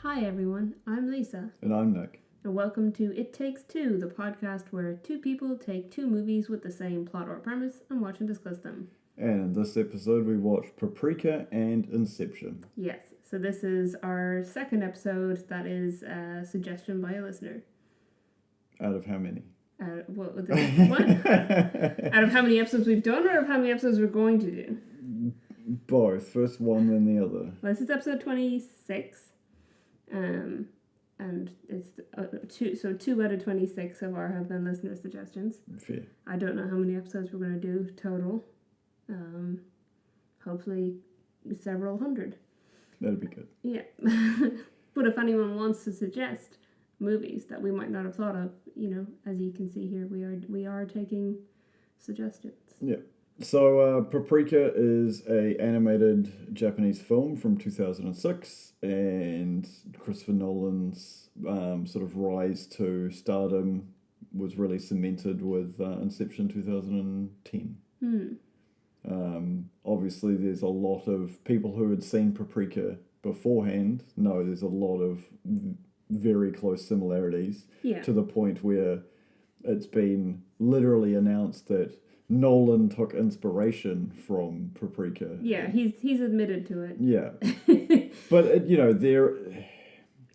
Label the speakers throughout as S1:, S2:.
S1: Hi everyone, I'm Lisa.
S2: And I'm Nick.
S1: And welcome to It Takes Two, the podcast where two people take two movies with the same plot or premise and watch and discuss them.
S2: And in this episode we watched Paprika and Inception.
S1: Yes, so this is our second episode that is a suggestion by a listener.
S2: Out of how many?
S1: What? Out of how many episodes we've done or out of how many episodes we're going to do?
S2: Both. First one, then the other.
S1: Well, this is episode 26. And it's two out of 26 so far have been listener suggestions.
S2: Fair.
S1: I don't know how many episodes we're going to do total. Hopefully several hundred.
S2: That'd be good.
S1: Yeah. But if anyone wants to suggest movies that we might not have thought of, as you can see here, we are taking suggestions.
S2: Yeah. So Paprika is a animated Japanese film from 2006, and Christopher Nolan's sort of rise to stardom was really cemented with Inception 2010. Obviously, there's a lot of people who had seen Paprika beforehand know there's a lot of very close similarities to the point where it's been literally announced that Nolan took inspiration from Paprika.
S1: Yeah, he's admitted to it.
S2: Yeah. But,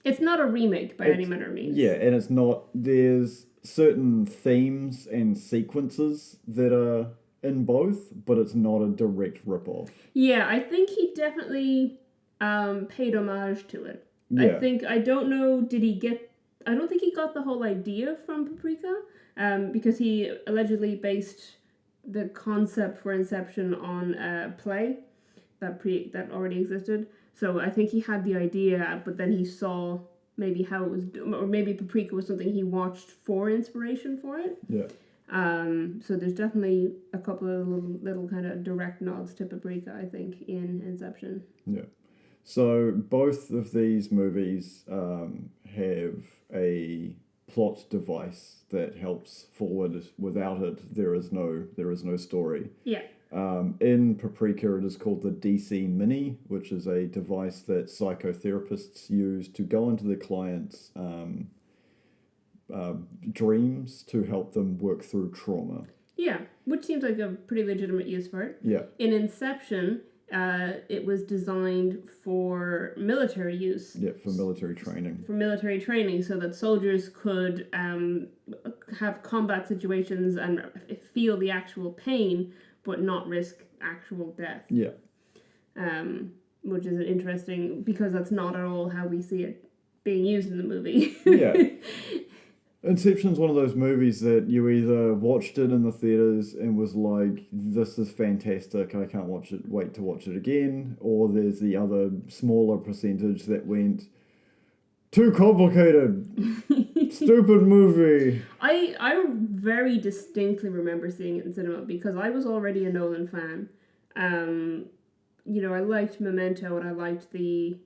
S1: it's not a remake by any manner of means.
S2: Yeah, and it's not... There's certain themes and sequences that are in both, but it's not a direct rip-off.
S1: Yeah, I think he definitely paid homage to it.
S2: Yeah.
S1: I don't think he got the whole idea from Paprika, because he allegedly based the concept for Inception on a play that already existed. So I think he had the idea, but then he saw maybe how it was, or maybe Paprika was something he watched for inspiration for it.
S2: Yeah.
S1: So there's definitely a couple of little kind of direct nods to Paprika, I think, in Inception.
S2: Yeah. So both of these movies have a plot device that helps forward. Without it, there is no story.
S1: Yeah.
S2: In Paprika, it is called the DC Mini, which is a device that psychotherapists use to go into their clients' dreams to help them work through trauma.
S1: Yeah, which seems like a pretty legitimate use for it.
S2: Yeah.
S1: In Inception, it was designed for military use.
S2: Yeah, for military training.
S1: For military training, so that soldiers could have combat situations and feel the actual pain, but not risk actual death.
S2: Yeah.
S1: Which is interesting, because that's not at all how we see it being used in the movie.
S2: Yeah. Inception's one of those movies that you either watched it in the theaters and was like, this is fantastic, I can't wait to watch it again, or there's the other smaller percentage that went, too complicated, stupid movie.
S1: I very distinctly remember seeing it in cinema because I was already a Nolan fan. I liked Memento and I liked the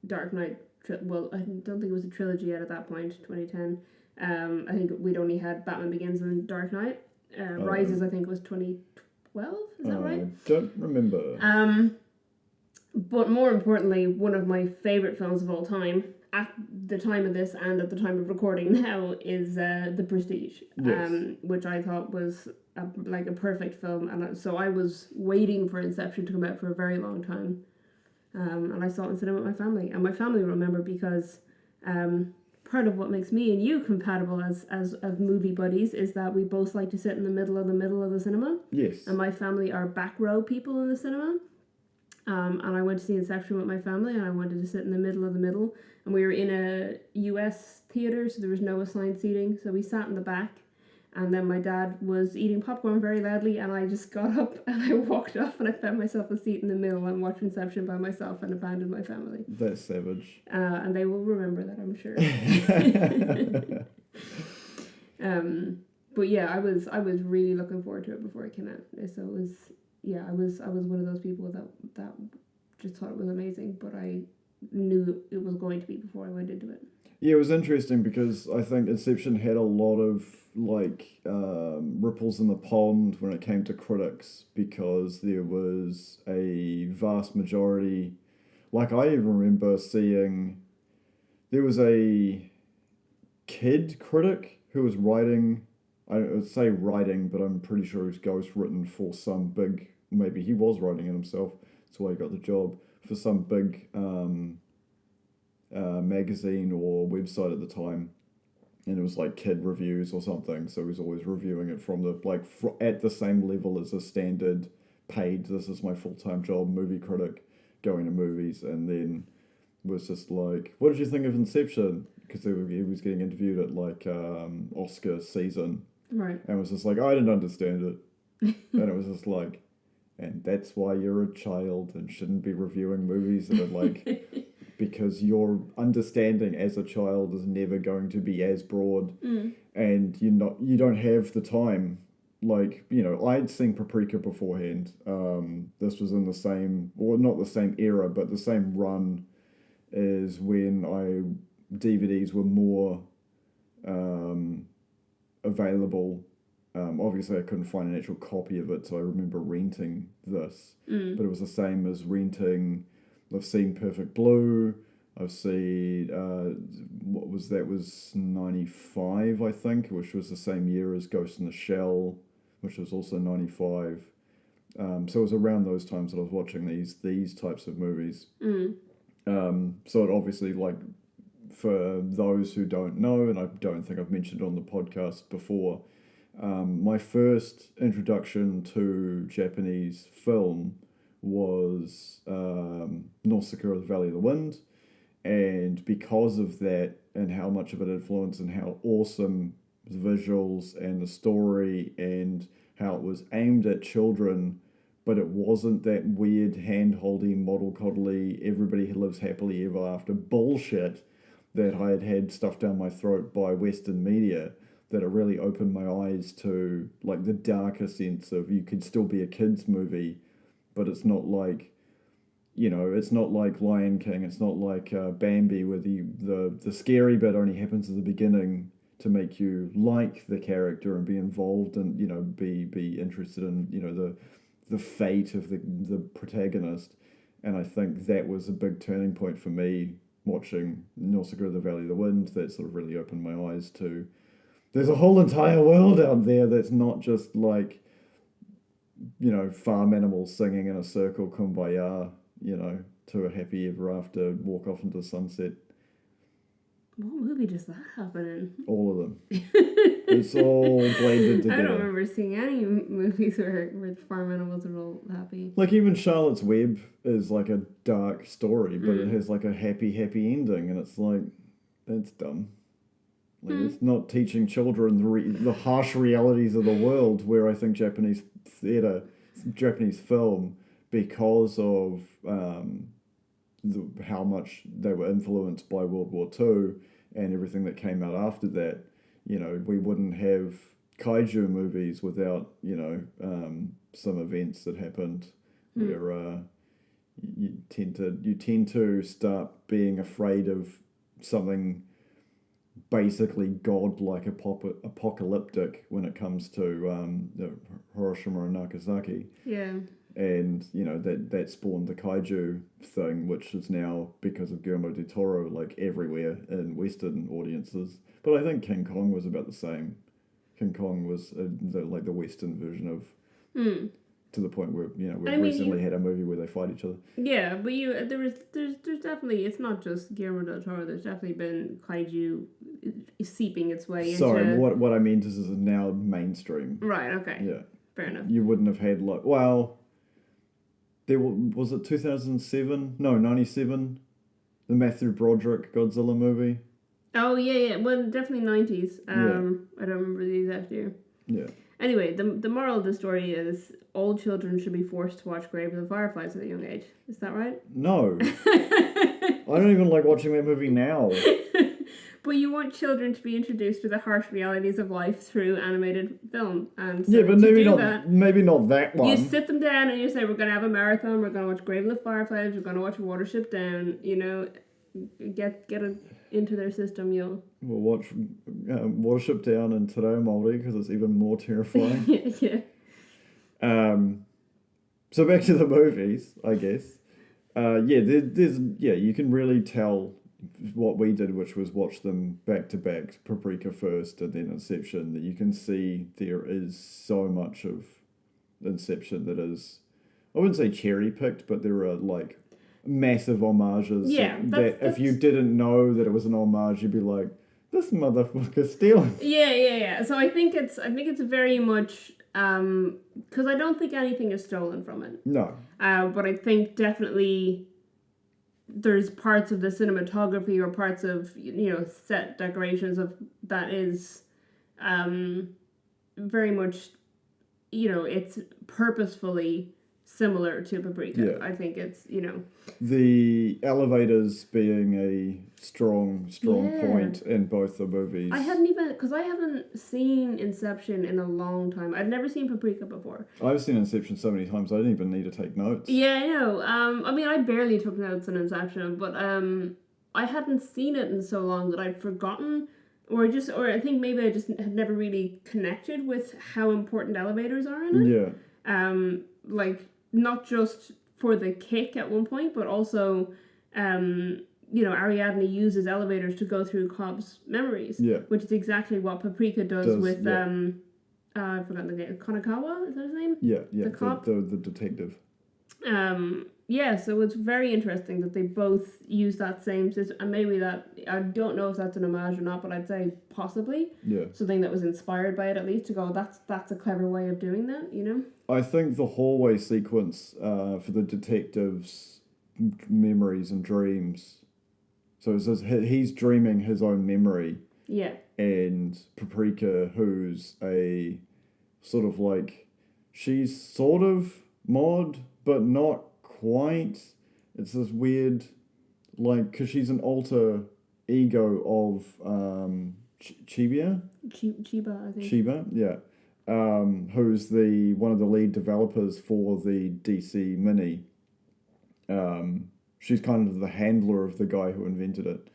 S1: Dark Knight. Well, I don't think it was a trilogy yet at that point, 2010. I think we'd only had Batman Begins and Dark Knight. Rises, I think, was 2012. Is that right?
S2: I don't remember.
S1: But more importantly, one of my favourite films of all time, at the time of this and at the time of recording now, is The Prestige,
S2: yes.
S1: Which I thought was a perfect film. And so I was waiting for Inception to come out for a very long time. And I saw it in cinema with my family. And my family remember because... part of what makes me and you compatible as movie buddies is that we both like to sit in the middle of the cinema.
S2: Yes.
S1: And my family are back row people in the cinema. And I went to see Inception with my family, and I wanted to sit in the middle. And we were in a US theater, so there was no assigned seating. So we sat in the back. And then my dad was eating popcorn very loudly, and I just got up and I walked off, and I found myself a seat in the middle and watched Inception by myself and abandoned my family.
S2: That's savage.
S1: And they will remember that, I'm sure. But yeah, I was really looking forward to it before it came out. So it was, I was one of those people that just thought it was amazing, but I knew it was going to be before I went into it.
S2: Yeah, it was interesting because I think Inception had a lot of ripples in the pond when it came to critics, because there was a vast majority. Like, I even remember seeing there was a kid critic who was writing, I would say writing, but I'm pretty sure he was ghostwritten for some big, maybe he was writing it himself, that's why he got the job, for some big magazine or website at the time. And it was like kid reviews or something, so he was always reviewing it from the, like, at the same level as a standard paid, this is my full-time job, movie critic, going to movies, and then was just like, what did you think of Inception? Because he was getting interviewed at, like, Oscar season.
S1: Right.
S2: And was just like, I didn't understand it. And it was just like, and that's why you're a child and shouldn't be reviewing movies that are like, because your understanding as a child is never going to be as broad, and you don't have the time. Like, you know, I'd seen Paprika beforehand. This was in the same, or not the same era, but the same run as when DVDs were more available. Obviously, I couldn't find an actual copy of it, so I remember renting this. But it was the same as renting. I've seen Perfect Blue. I've seen what was that? Was 95, I think, which was the same year as Ghost in the Shell, which was also 95. So it was around those times that I was watching these types of movies. So it obviously, like, for those who don't know, and I don't think I've mentioned on the podcast before, my first introduction to Japanese film was Nausicaa of the Valley of the Wind, and because of that and how much of it influenced and how awesome the visuals and the story and how it was aimed at children, but it wasn't that weird hand-holdy, model-coddly, everybody lives happily ever after bullshit that I had had stuffed down my throat by Western media, that it really opened my eyes to, like, the darker sense of you could still be a kid's movie, but it's not like, you know, it's not like Lion King, it's not like Bambi, where the scary bit only happens at the beginning to make you like the character and be involved and, you know, be interested in, you know, the fate of the protagonist. And I think that was a big turning point for me, watching Nausicaa of the Valley of the Wind. That sort of really opened my eyes to, there's a whole entire world out there that's not just like, you know, farm animals singing in a circle, kumbaya, you know, to a happy ever after, walk off into the sunset.
S1: What movie does that happen in?
S2: All of them. It's all blended together.
S1: I don't remember seeing any movies where farm animals are all happy.
S2: Like, even Charlotte's Web is like a dark story, but it has like a happy ending, and it's like, that's dumb. Like, it's not teaching children the harsh realities of the world, where I think Japanese theatre, Japanese film, because of how much they were influenced by World War II and everything that came out after that, you know, we wouldn't have kaiju movies without, you know, some events that happened where you tend to start being afraid of something basically god-like apocalyptic when it comes to Hiroshima and Nagasaki.
S1: Yeah.
S2: And, you know, that spawned the kaiju thing, which is now, because of Guillermo del Toro, like, everywhere in Western audiences. But I think King Kong was about the same. King Kong was the Western version of... To the point where, you know, we've recently had a movie where they fight each other.
S1: Yeah, but there's definitely, it's not just Guillermo del Toro, there's definitely been kaiju seeping its way into...
S2: Sorry, what I meant is now mainstream.
S1: Right, okay.
S2: Yeah.
S1: Fair enough.
S2: You wouldn't have had, like... Well, was it 2007? No, 97? The Matthew Broderick Godzilla movie?
S1: Oh, yeah. Well, definitely 90s.
S2: Yeah.
S1: I don't remember the exact year.
S2: Yeah.
S1: Anyway, the moral of the story is all children should be forced to watch Grave of the Fireflies at a young age. Is that right?
S2: No. I don't even like watching that movie now.
S1: But you want children to be introduced to the harsh realities of life through animated film. And so
S2: yeah, but maybe not that one.
S1: You sit them down and you say, we're going to have a marathon, we're going to watch Grave of the Fireflies, we're going to watch Watership Down, you know, get it into their system. We'll
S2: watch Watership Down and Te Reo Māori, because it's even more terrifying.
S1: Yeah.
S2: So back to the movies, I guess. You can really tell what we did, which was watch them back to back, Paprika first and then Inception, that you can see there is so much of Inception that is, I wouldn't say cherry picked, but there are like massive homages that if you didn't know that it was an homage, you'd be like, this motherfucker's stealing.
S1: Yeah. So I think it's very much because I don't think anything is stolen from it.
S2: No.
S1: But I think definitely there's parts of the cinematography or parts of set decorations of that is very much it's purposefully similar to Paprika.
S2: Yeah.
S1: I think it's
S2: the elevators being a strong point in both the movies.
S1: I haven't seen Inception in a long time. I've never seen Paprika before.
S2: I've seen Inception so many times I didn't even need to take notes.
S1: Yeah, I know. I mean, I barely took notes on Inception, but I hadn't seen it in so long that I'd forgotten, or I think maybe I just had never really connected with how important elevators are in it.
S2: Yeah.
S1: Like not just for the kick at one point, but also, Ariadne uses elevators to go through Cobb's memories.
S2: Yeah.
S1: Which is exactly what Paprika does with I've forgotten the name. Konakawa, is that his name?
S2: Yeah.
S1: The cop?
S2: The detective.
S1: So it's very interesting that they both use that same system, and maybe that, I don't know if that's an homage or not, but I'd say possibly.
S2: Yeah.
S1: Something that was inspired by it, at least, to go, that's a clever way of doing that,
S2: I think the hallway sequence for the detective's memories and dreams. So it says he's dreaming his own memory.
S1: Yeah.
S2: And Paprika, who's a sort of like, she's sort of mod, but not quite. It's this weird, like, because she's an alter ego of Chiba,
S1: I think.
S2: Chiba, yeah. Who's one of the lead developers for the DC Mini. She's kind of the handler of the guy who invented it.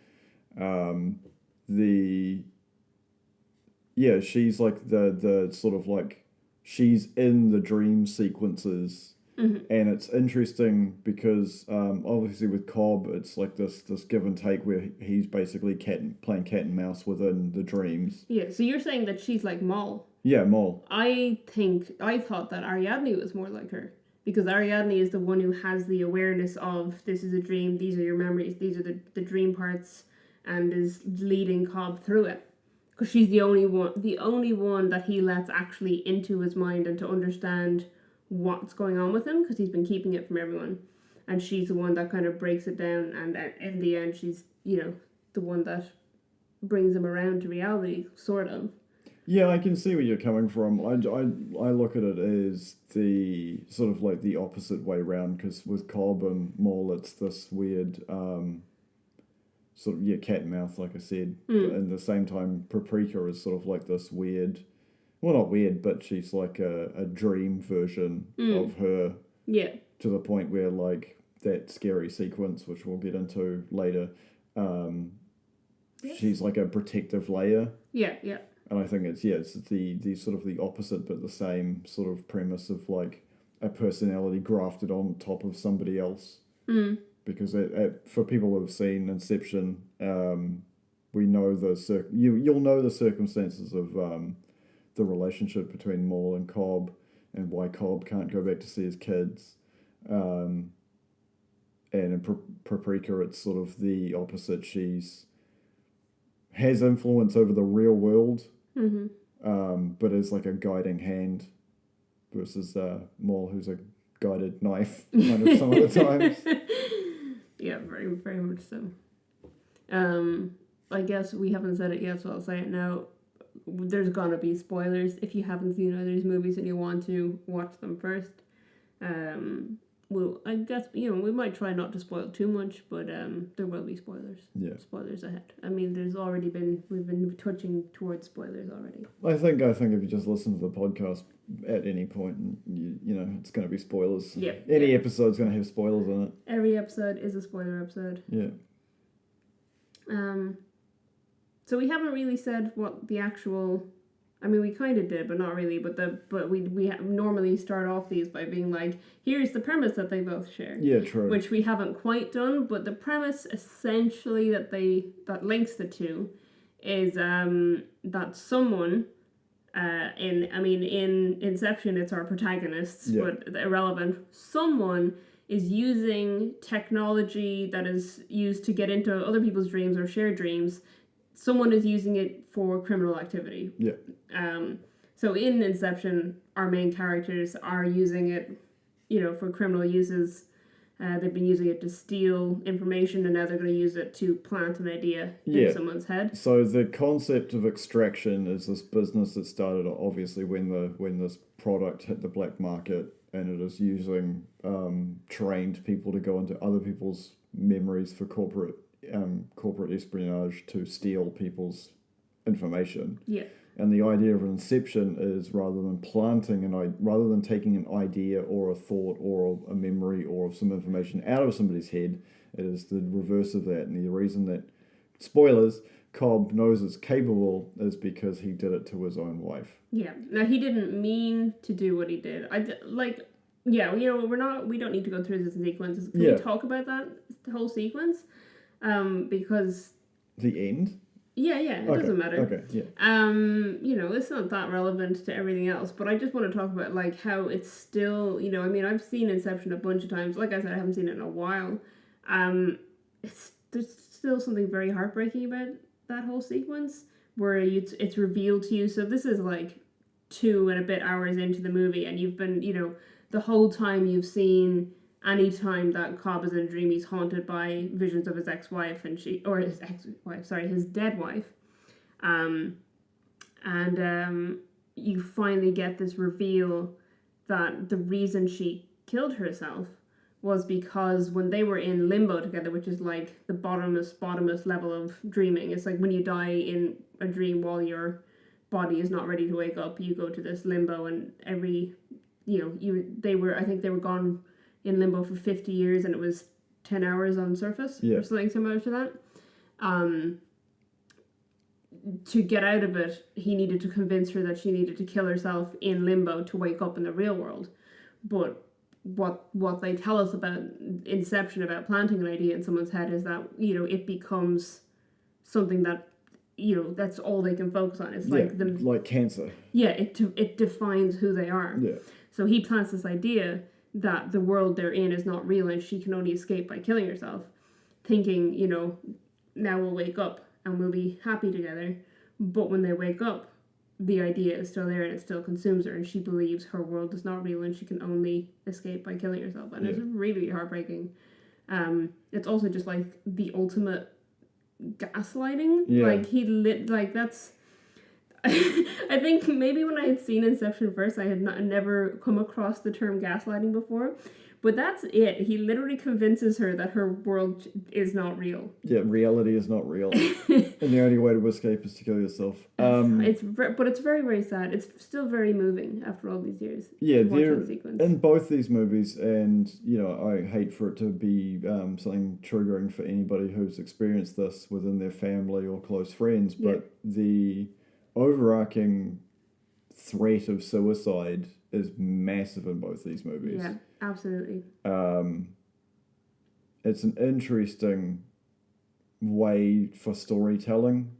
S2: She's like the sort of like, she's in the dream sequences.
S1: Mm-hmm.
S2: And it's interesting because obviously with Cobb, it's like this give and take where he's basically playing cat and mouse within the dreams.
S1: Yeah, so you're saying that she's like Moll.
S2: Yeah, Moll.
S1: I thought that Ariadne was more like her. Because Ariadne is the one who has the awareness of, this is a dream, these are your memories, these are the dream parts, and is leading Cobb through it. Because she's the only one that he lets actually into his mind and to understand what's going on with him, because he's been keeping it from everyone. And she's the one that kind of breaks it down, and in the end she's, the one that brings him around to reality, sort of.
S2: Yeah, I can see where you're coming from. I look at it as the sort of like the opposite way round, because with Cobb and Moll, it's this weird sort of, cat and mouse, like I said. But at the same time, Paprika is sort of like this weird, well, not weird, but she's like a dream version of her.
S1: Yeah.
S2: To the point where, like, that scary sequence, which we'll get into later, she's like a protective layer.
S1: Yeah.
S2: And I think it's the sort of the opposite, but the same sort of premise of like a personality grafted on top of somebody else.
S1: Mm.
S2: Because for people who have seen Inception, we know you'll know the circumstances of the relationship between Moll and Cobb, and why Cobb can't go back to see his kids. And in Paprika, it's sort of the opposite. She's has influence over the real world.
S1: Mm-hmm.
S2: But is like a guiding hand versus Moll, who's a guided knife kind of some of the times.
S1: Yeah, very, very much so. I guess we haven't said it yet, so I'll say it now. There's gonna be spoilers. If you haven't seen either of these movies and you want to, watch them first. Well, I guess, we might try not to spoil too much, but there will be spoilers.
S2: Yeah.
S1: Spoilers ahead. I mean, we've been touching towards spoilers already.
S2: I think if you just listen to the podcast at any point, it's going to be spoilers.
S1: Yeah.
S2: Any episode's going to have spoilers in it.
S1: Every episode is a spoiler episode.
S2: Yeah.
S1: So we haven't really said what the actual I mean, we kind of did, but not really. But we normally start off these by being like, here's the premise that they both share.
S2: Yeah, true.
S1: Which we haven't quite done, but the premise essentially that links the two is that someone in Inception it's our protagonists, but irrelevant. Someone is using technology that is used to get into other people's dreams or share dreams. Someone is using it for criminal activity.
S2: Yeah.
S1: So in Inception, our main characters are using it, for criminal uses. They've been using it to steal information, and now they're going to use it to plant an idea in someone's head.
S2: So the concept of extraction is this business that started obviously when this product hit the black market, and it is using trained people to go into other people's memories for corporate espionage to steal people's information.
S1: Yeah.
S2: And the idea of an inception is rather than taking an idea or a thought or a memory or some information out of somebody's head, it is the reverse of that. And the reason that, spoilers, Cobb knows it's capable is because he did it to his own wife.
S1: Yeah. Now, he didn't mean to do what he did. We don't need to go through this in sequences. Can we talk about that whole sequence? Because...
S2: The end?
S1: Yeah, it doesn't matter.
S2: Okay, yeah.
S1: It's not that relevant to everything else, but I just want to talk about, how it's still, I've seen Inception a bunch of times. Like I said, I haven't seen it in a while. There's still something very heartbreaking about that whole sequence, where it's revealed to you. So this is, 2 and a bit hours into the movie, and you've been, the whole time you've seen... Anytime that Cobb is in a dream, he's haunted by visions of his ex-wife his dead wife. You finally get this reveal that the reason she killed herself was because when they were in limbo together, which is like the bottomless level of dreaming. It's like when you die in a dream while your body is not ready to wake up, you go to this limbo, and I think they were gone in limbo for 50 years, and it was 10 hours on surface or something similar to that. To get out of it, he needed to convince her that she needed to kill herself in limbo to wake up in the real world. But what they tell us about Inception, about planting an idea in someone's head, is that it becomes something that that's all they can focus on. It's
S2: like cancer.
S1: Yeah, it defines who they are.
S2: Yeah.
S1: So he plants this idea that the world they're in is not real and she can only escape by killing herself, thinking, now we'll wake up and we'll be happy together. But when they wake up, the idea is still there and it still consumes her, and she believes her world is not real and she can only escape by killing herself. And it's really heartbreaking. It's also just the ultimate gaslighting. That's... I think maybe when I had seen Inception first, I had never come across the term gaslighting before, but that's it. He literally convinces her that her world is not real. Yeah, reality is not real, and the only way to escape is to kill yourself. It's very, very sad. It's still very moving after all these years. Yeah, they're in both these movies, and I hate for it to be something triggering for anybody who's experienced this within their family or close friends, but the overarching threat of suicide is massive in both these movies. Yeah, absolutely. It's an interesting way for storytelling,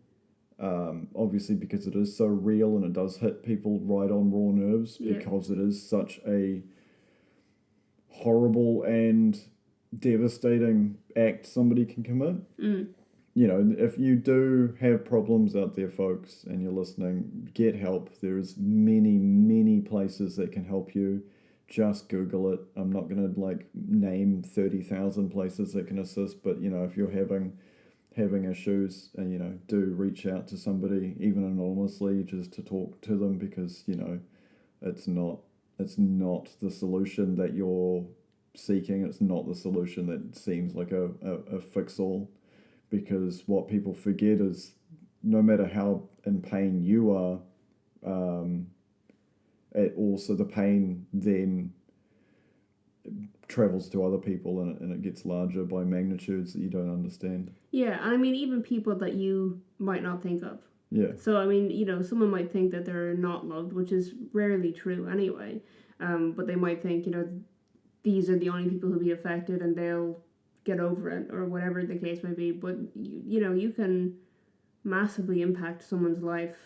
S1: obviously because it is so real and it does hit people right on raw nerves because it is such a horrible and devastating act somebody can commit. If you do have problems out there, folks, and you're listening, get help. There's many, many places that can help you. Just Google it. I'm not going to name 30,000 places that can assist, but if you're having issues, and do reach out to somebody, even anonymously, just to talk to them, because it's not the solution that you're seeking. It's not the solution that seems like a fix-all. Because what people forget is no matter how in pain you are, the pain then travels to other people and it gets larger by magnitudes that you don't understand. Yeah, and even people that you might not think of.
S2: Yeah.
S1: So, I mean, you know, someone might think that they're not loved, which is rarely true anyway. But they might think, you know, these are the only people who'll be affected and they'll get over it or whatever the case may be. But, you know, you can massively impact someone's life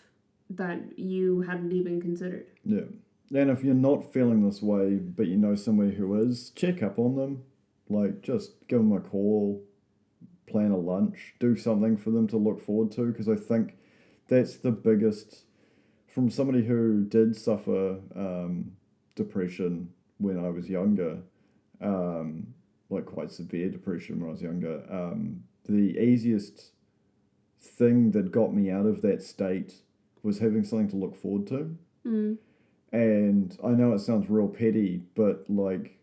S1: that you hadn't even considered.
S2: Yeah. And if you're not feeling this way, but you know somebody who is, check up on them. Like, just give them a call, plan a lunch, do something for them to look forward to. Because I think that's the biggest, from somebody who did suffer depression when I was younger, like quite severe depression when I was younger, the easiest thing that got me out of that state was having something to look forward to. And I know it sounds real petty, but like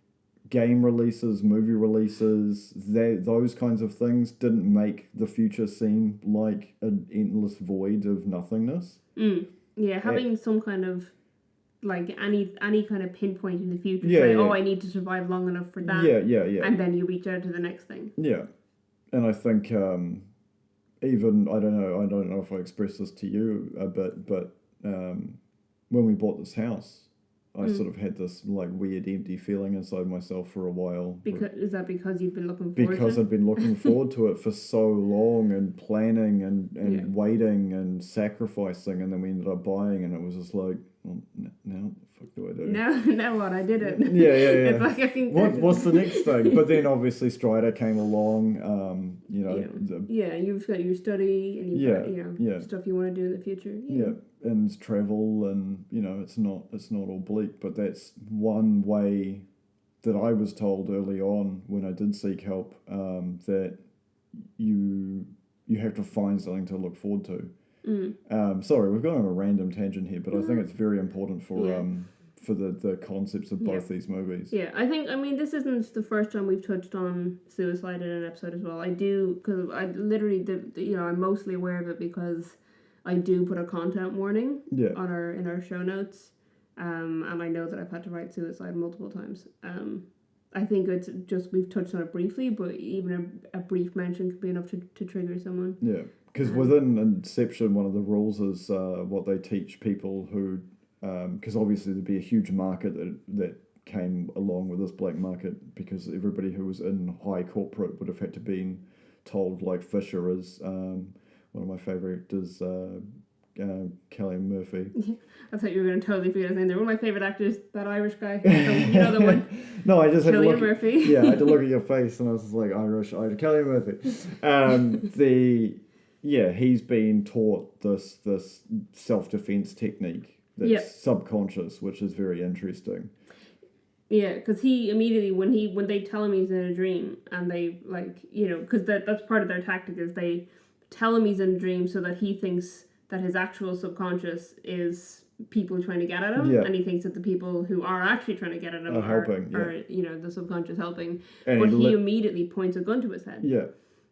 S2: game releases, movie releases, those kinds of things didn't make the future seem like an endless void of nothingness.
S1: Yeah, having some kind of like any kind of pinpoint in the future.
S2: Yeah,
S1: say,
S2: yeah.
S1: oh, I need to survive long enough for that.
S2: Yeah.
S1: And then you reach out to the next thing.
S2: Yeah. And I think even I don't know if I expressed this to you a bit, but when we bought this house, I sort of had this like weird empty feeling inside myself for a while.
S1: Is that because you've been looking forward to it?
S2: Because I'd been looking forward to it for so long and planning and waiting and sacrificing, and then we ended up buying, and it was just like, well, now what the fuck do I do?
S1: Now what? I did it.
S2: Yeah.
S1: It's like I think
S2: what's the next thing? But then obviously Strider came along.
S1: You've got your study and you've got stuff you want to do in the future.
S2: Yeah, and travel, and it's not all bleak, but that's one way that I was told early on when I did seek help, that you have to find something to look forward to. Sorry, we've gone on a random tangent here, but I think it's very important for the concepts of both these movies.
S1: Yeah, I mean, this isn't the first time we've touched on suicide in an episode as well. I do, because I literally, I'm mostly aware of it because I do put a content warning in our show notes, and I know that I've had to write suicide multiple times. I think it's just, we've touched on it briefly, but even a brief mention could be enough to trigger someone.
S2: Yeah, because within Inception, one of the rules is what they teach people who, because obviously there'd be a huge market that came along with this black market, because everybody who was in high corporate would have had to been told, like Fisher is, one of my favourite actors, Kelly Murphy.
S1: I thought you were going to totally forget his name there. One of my favourite actors, that Irish guy. You know the one?
S2: No, I just had to look.
S1: Murphy.
S2: Yeah, I had to look at your face, and I was just like, Irish, Kelly Murphy. He's been taught this self-defense technique that's subconscious, which is very interesting.
S1: Yeah, because he immediately, when they tell him he's in a dream, and they, because that's part of their tactic, is they tell him he's in a dream so that he thinks that his actual subconscious is people trying to get at him, and he thinks that the people who are actually trying to get at him are the subconscious helping. And but he immediately points a gun to his head.
S2: Yeah,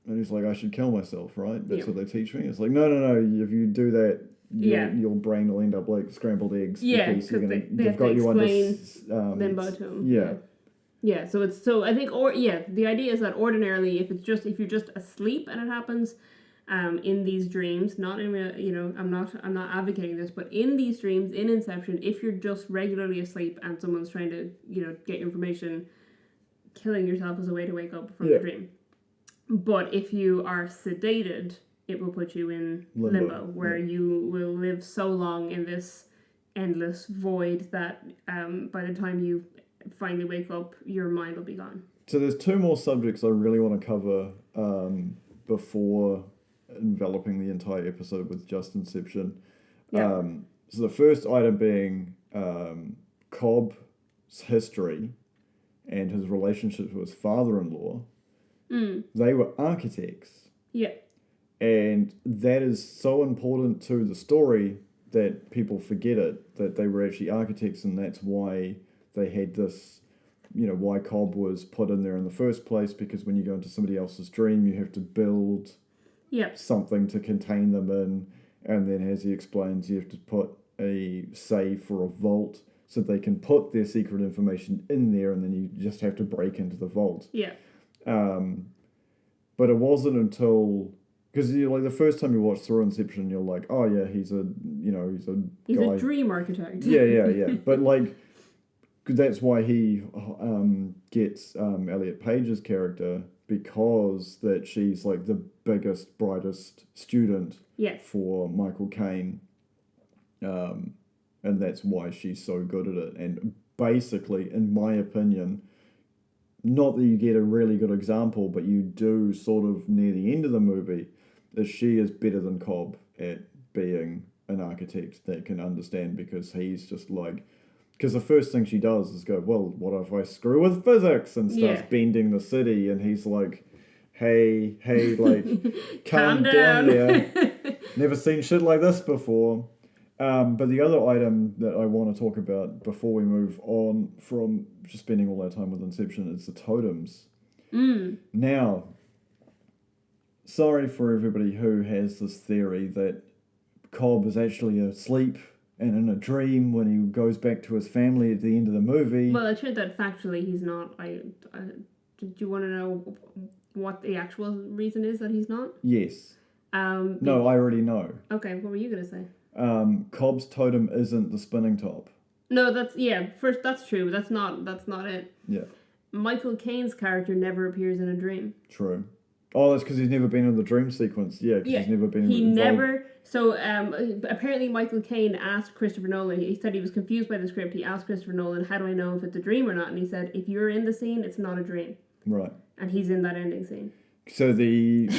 S2: and he's like, I should kill myself, right? That's what they teach me. It's like, no, if you do that, your brain will end up like scrambled eggs.
S1: Yeah, because they've got you under limbo to him.
S2: Yeah.
S1: Yeah, so I think the idea is that ordinarily if you're just asleep and it happens, in these dreams, not in real, I'm not advocating this, but in these dreams, in Inception, if you're just regularly asleep and someone's trying to, get your information, killing yourself is a way to wake up from the dream. But if you are sedated, it will put you in limbo where you will live so long in this endless void that by the time you finally wake up, your mind will be gone. So
S2: there's two more subjects I really want to cover before enveloping the entire episode with just Inception. So the first item being Cobb's history and his relationship with his father-in-law. They were architects. Yeah. And that is so important to the story that people forget it, that they were actually architects, and that's why they had this, why Cobb was put in there in the first place, because when you go into somebody else's dream, you have to build something to contain them in, and then as he explains, you have to put a safe or a vault so they can put their secret information in there, and then you just have to break into the vault. Yeah. But it wasn't until Because like the first time you watch through Inception, you're like, oh yeah, he's a
S1: He's
S2: guy.
S1: a dream architect.
S2: Yeah. But like, 'cause that's why he gets Elliot Page's character, because that she's like the biggest, brightest student
S1: Yes.
S2: for Michael Caine, and that's why she's so good at it. And basically, in my opinion, not that you get a really good example, but you do sort of near the end of the movie, is she is better than Cobb at being an architect that can understand, because he's just like, because the first thing she does is go, well, what if I screw with physics, and starts bending the city, and he's like, hey, like, calm down there. Never seen shit like this before. But the other item that I want to talk about before we move on from just spending all our time with Inception is the totems. Now, sorry for everybody who has this theory that Cobb is actually asleep and in a dream when he goes back to his family at the end of the movie.
S1: Well, it turned out factually he's not. Did you want to know what the actual reason is that he's not?
S2: Yes. No, I already know.
S1: Okay, what were you going to say?
S2: Cobb's totem isn't the spinning top.
S1: No, that's true. That's not it.
S2: Yeah.
S1: Michael Caine's character never appears in a dream.
S2: True. Oh, that's because he's never been in the dream sequence. Yeah, because he's never been involved.
S1: So, apparently Michael Caine asked Christopher Nolan, he said he was confused by the script, he asked Christopher Nolan, how do I know if it's a dream or not? And he said, if you're in the scene, it's not a dream.
S2: Right.
S1: And he's in that ending scene.
S2: So the...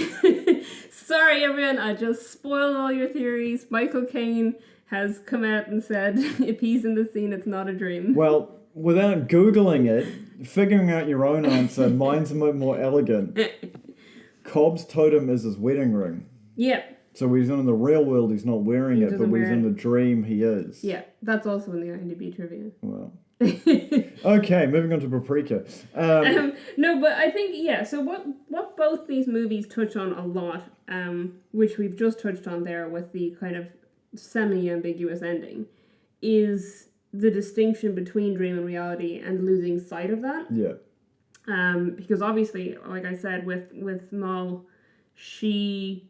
S1: Sorry, everyone, I just spoiled all your theories. Michael Caine has come out and said, if he's in the scene, it's not a dream.
S2: Well, without Googling it, figuring out your own answer, mine's a bit more elegant. Cobb's totem is his wedding ring.
S1: Yeah.
S2: So when he's in the real world, he's not wearing it, but when he's in the dream, he is.
S1: Yeah, that's also in the IMDb trivia.
S2: Well. Okay, moving on to Paprika.
S1: No, but I think, so what both these movies touch on a lot, which we've just touched on there with the kind of semi-ambiguous ending, is the distinction between dream and reality and losing sight of that.
S2: Yeah.
S1: Because obviously, like I said, with Moll, she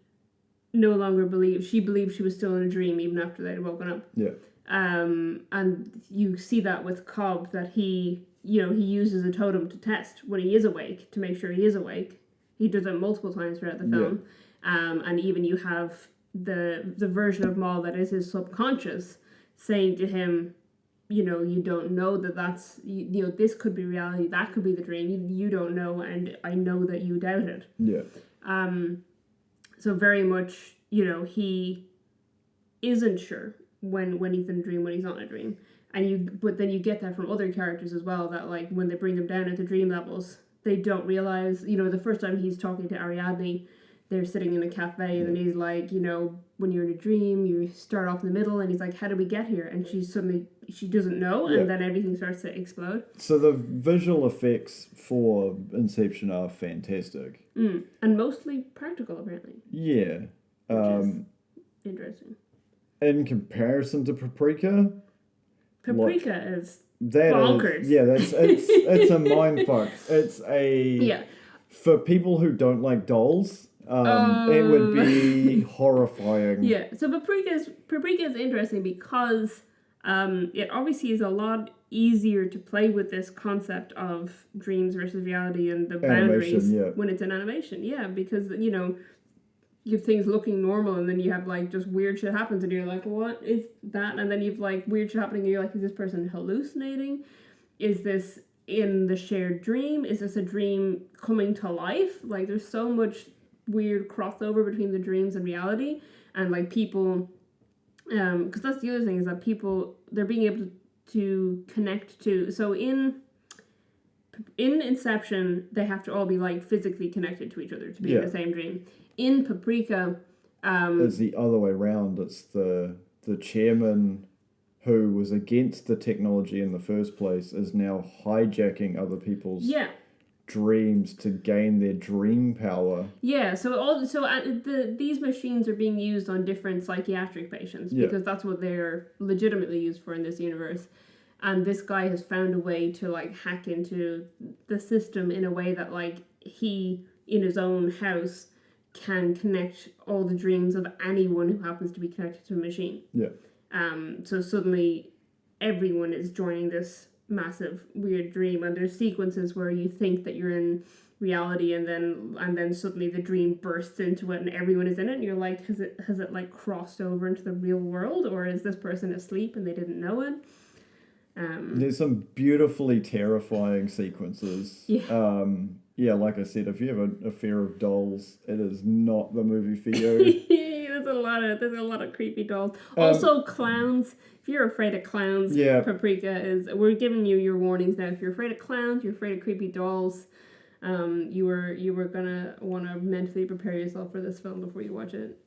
S1: no longer believed she was still in a dream even after they'd woken up.
S2: Yeah.
S1: And you see that with Cobb, that he uses a totem to test when he is awake, to make sure he is awake. He does it multiple times throughout the film. Yeah. And even you have the version of Moll that is his subconscious saying to him, you don't know that's, this could be reality, that could be the dream. You don't know, and I know that you doubt it.
S2: Yeah.
S1: So very much, he isn't sure when he's in a dream, when he's not in a dream. But then you get that from other characters as well, that like when they bring them down into dream levels, they don't realize, the first time he's talking to Ariadne, they're sitting in a cafe, and then he's like, when you're in a dream, you start off in the middle, and he's like, how did we get here? And she doesn't know, and then everything starts to explode.
S2: So the visual effects for Inception are fantastic.
S1: And mostly practical, apparently.
S2: Yeah.
S1: Which is interesting.
S2: In comparison to Paprika
S1: is bonkers.
S2: It's a mind fuck. It's for people who don't like dolls. It would be horrifying.
S1: Yeah, so Paprika is interesting because it obviously is a lot easier to play with this concept of dreams versus reality and the boundaries when it's an animation. Yeah, because you have things looking normal, and then you have like just weird shit happens, and you're like, what is that? And then you've like weird shit happening, and you're like, is this person hallucinating? Is this in the shared dream? Is this a dream coming to life? Like, there's so much weird crossover between the dreams and reality, and like people, because that's the other thing, is that people, they're being able to connect to. So in Inception, they have to all be like physically connected to each other to be in the same dream. In Paprika,
S2: it's the other way around. It's the chairman who was against the technology in the first place is now hijacking other people's dreams to gain their dream power. Yeah,
S1: these machines are being used on different psychiatric patients because that's what they're legitimately used for in this universe. And this guy has found a way to like hack into the system in a way that like he, in his own house, can connect all the dreams of anyone who happens to be connected to a machine.
S2: Yeah.
S1: So suddenly everyone is joining this massive weird dream, and there's sequences where you think that you're in reality, and then suddenly the dream bursts into it and everyone is in it, and you're like, has it like crossed over into the real world, or is this person asleep and they didn't know it?
S2: There's some beautifully terrifying sequences.
S1: Yeah.
S2: Yeah, like I said, if you have a fear of dolls, it is not the movie for you.
S1: There's a lot of creepy dolls. Also, clowns. If you're afraid of clowns,
S2: Yeah.
S1: Paprika is. We're giving you your warnings now. If you're afraid of clowns, you're afraid of creepy dolls. You were gonna want to mentally prepare yourself for this film before you watch it.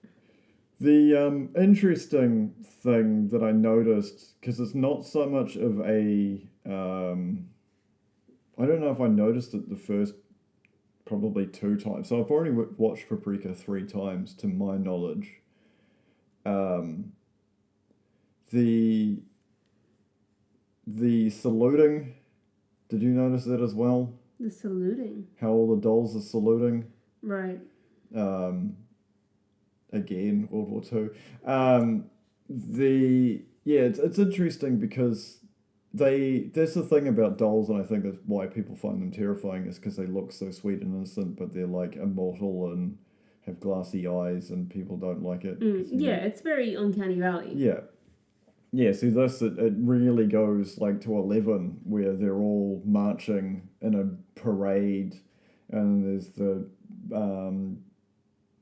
S2: The interesting thing that I noticed, because it's not so much of a, I don't know if I noticed it the first probably 2 times. So I've already watched Paprika 3 times to my knowledge. The saluting, did you notice that as well?
S1: The saluting.
S2: How all the dolls are saluting.
S1: Right.
S2: Again, World War Two. It's interesting because that's the thing about dolls, and I think that's why people find them terrifying, is because they look so sweet and innocent, but they're like immortal and have glassy eyes, and people don't like it.
S1: It's very uncanny valley.
S2: Yeah, so it really goes like to 11, where they're all marching in a parade, and there's the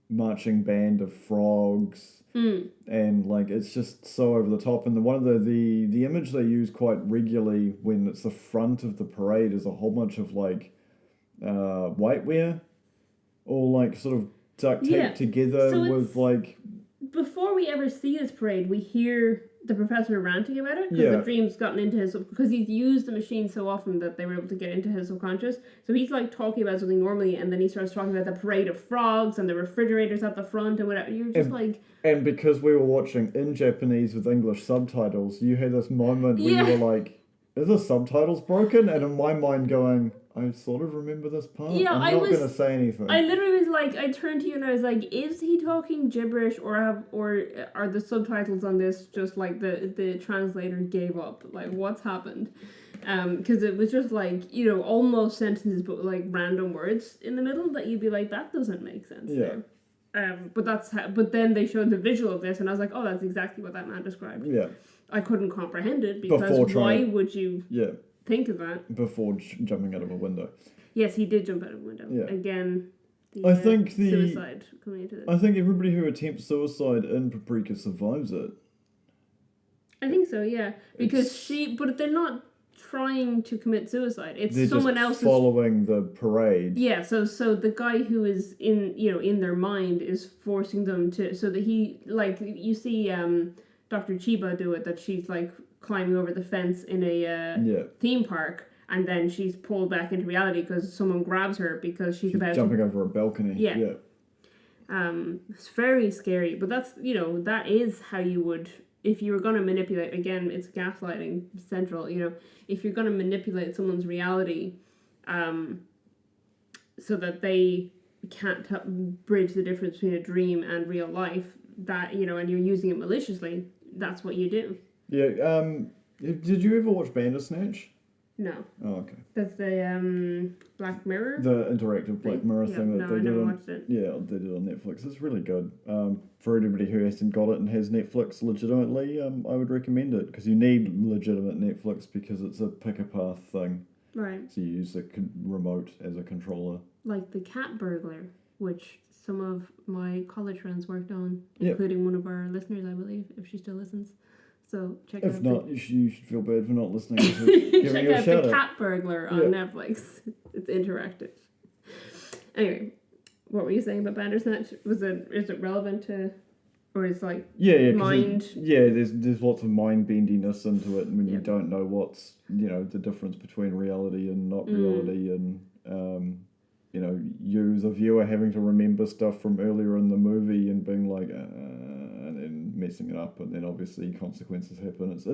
S2: marching band of frogs, and like it's just so over the top. And one of the image they use quite regularly when it's the front of the parade is a whole bunch of like whiteware, all like sort of duct taped together with like.
S1: Before we ever see this parade, we hear the professor ranting about it because the dream's gotten into his, because he's used the machine so often that they were able to get into his subconscious. So he's like talking about something normally, and then he starts talking about the parade of frogs and the refrigerators at the front and whatever. You're just
S2: and because we were watching in Japanese with English subtitles, you had this moment where you were like, "Is the subtitles broken?" And in my mind, going, "I sort of remember this part. I'm not going to say anything."
S1: I literally was like, I turned to you and I was like, is he talking gibberish, or are the subtitles on this just like the translator gave up? Like, what's happened? Because it was just like, almost sentences, but like random words in the middle that you'd be like, that doesn't make sense.
S2: Yeah.
S1: But then they showed the visual of this, and I was like, oh, that's exactly what that man described.
S2: Yeah.
S1: I couldn't comprehend it because why would you think of that?
S2: Before jumping out of a window.
S1: Yes, he did jump out of a window. Yeah. Again,
S2: I think
S1: suicide coming into this.
S2: I think everybody who attempts suicide in Paprika survives it.
S1: I think so, yeah. Because but they're not trying to commit suicide. It's someone else
S2: following the parade.
S1: Yeah, so the guy who is in their mind is forcing them to, so that he, like, you see Dr. Chiba do it, that she's like climbing over the fence in a theme park, and then she's pulled back into reality because someone grabs her because she's about
S2: jumping over a balcony.
S1: Yeah. It's very scary, but that's, that is how you would, if you were going to manipulate, again, it's gaslighting central, if you're going to manipulate someone's reality, so that they can't bridge the difference between a dream and real life, that, and you're using it maliciously, that's what you do.
S2: Yeah, did you ever watch Bandersnatch?
S1: No.
S2: Oh, okay.
S1: That's the Black Mirror?
S2: The interactive Black Mirror thing that they did.
S1: I never watched it.
S2: Yeah, they did on Netflix. It's really good. For anybody who hasn't got it and has Netflix legitimately, I would recommend it, because you need legitimate Netflix because it's a pick-a-path thing.
S1: Right.
S2: So you use the remote as a controller. Like
S1: the Cat Burglar, which some of my college friends worked on, including one of our listeners, I believe, if she still listens. So check it out.
S2: If not, you should feel bad for not listening.
S1: Check out the Cat Burglar on Netflix. It's interactive. Anyway, what were you saying about Bandersnatch? Is it relevant to, or is like mind?
S2: There's lots of mind bendiness into it, and when you don't know what's the difference between reality and not reality, and you as a viewer having to remember stuff from earlier in the movie and being like, and then messing it up, and then obviously consequences happen. It's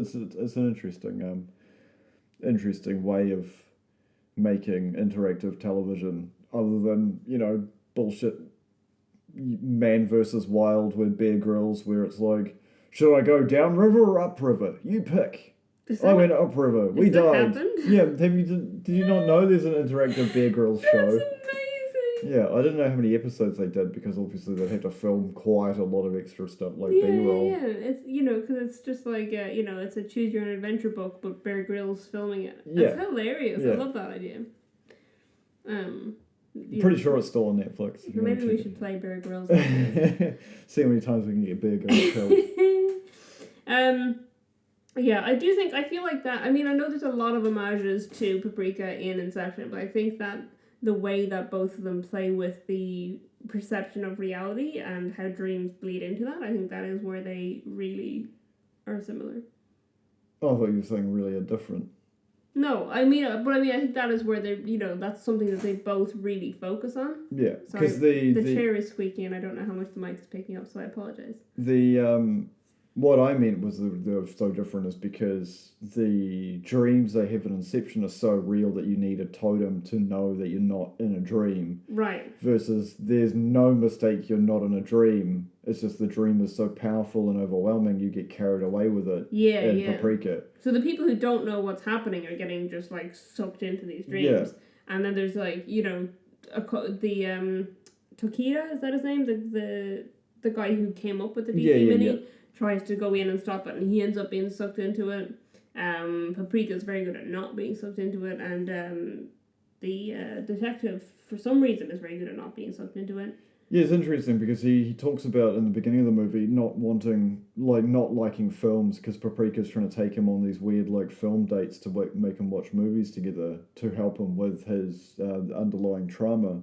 S2: an interesting way of making interactive television, other than bullshit Man versus Wild with Bear Grylls, where it's like, should I go down river or up river? You pick. I went up river. We died.
S1: Happened?
S2: Yeah, did you not know there's an interactive Bear Grylls show?
S1: That's amazing.
S2: Yeah, I didn't know how many episodes they did because obviously they'd have to film quite a lot of extra stuff like B-roll.
S1: Yeah, it's because it's just like it's a choose your own adventure book, but Bear Grylls filming it.
S2: Yeah.
S1: It's hilarious.
S2: Yeah.
S1: I love that idea.
S2: Pretty sure it's still on Netflix. if you
S1: Maybe
S2: wanna
S1: we
S2: check
S1: should play Bear Grylls.
S2: it. See how many times we can get Bear Grylls killed.
S1: Yeah, I feel like that. I mean, I know there's a lot of homages to Paprika in Inception, but I think that the way that both of them play with the perception of reality and how dreams bleed into that, I think that is where they really are similar.
S2: Oh, I thought you were saying really are different.
S1: No, I think that is where they're, that's something that they both really focus on.
S2: Yeah,
S1: Sorry,
S2: because
S1: the chair is squeaky and I don't know how much the mic is picking up, so I apologize.
S2: What I meant was they're so different is because the dreams they have in Inception are so real that you need a totem to know that you're not in a dream.
S1: Right.
S2: Versus there's no mistake you're not in a dream. It's just the dream is so powerful and overwhelming you get carried away with it.
S1: Yeah,
S2: in
S1: yeah.
S2: Paprika.
S1: So the people who don't know what's happening are getting just like sucked into these dreams. Yeah. And then there's like, Tokita, is that his name? The guy who came up with the DC Mini tries to go in and stop it, and he ends up being sucked into it. Paprika's very good at not being sucked into it, and the detective, for some reason, is very good at not being sucked into it.
S2: Yeah, it's interesting because he talks about in the beginning of the movie not liking films because Paprika's trying to take him on these weird film dates to make him watch movies together to help him with his underlying trauma,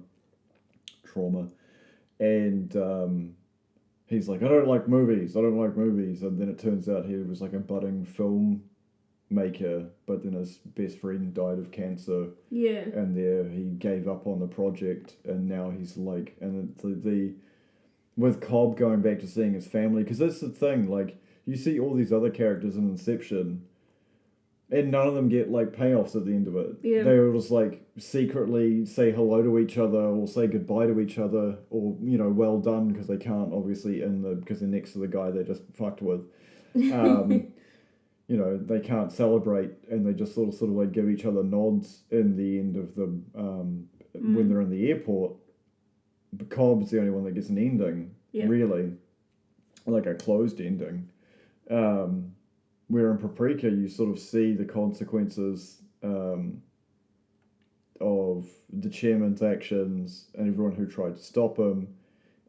S2: and he's like, I don't like movies, and then it turns out he was like a budding film maker, but then his best friend died of cancer.
S1: Yeah.
S2: And he gave up on the project, and now he's like, and the with Cobb going back to seeing his family, because that's the thing, you see all these other characters in Inception, and none of them get payoffs at the end of it.
S1: Yeah.
S2: They will just secretly say hello to each other or say goodbye to each other, or well done, because they can't obviously because they're next to the guy they just fucked with. They can't celebrate, and they just sort of give each other nods in the end of the when they're in the airport. But Cobb's the only one that gets an ending, really, a closed ending. Where in Paprika you sort of see the consequences of the chairman's actions and everyone who tried to stop him,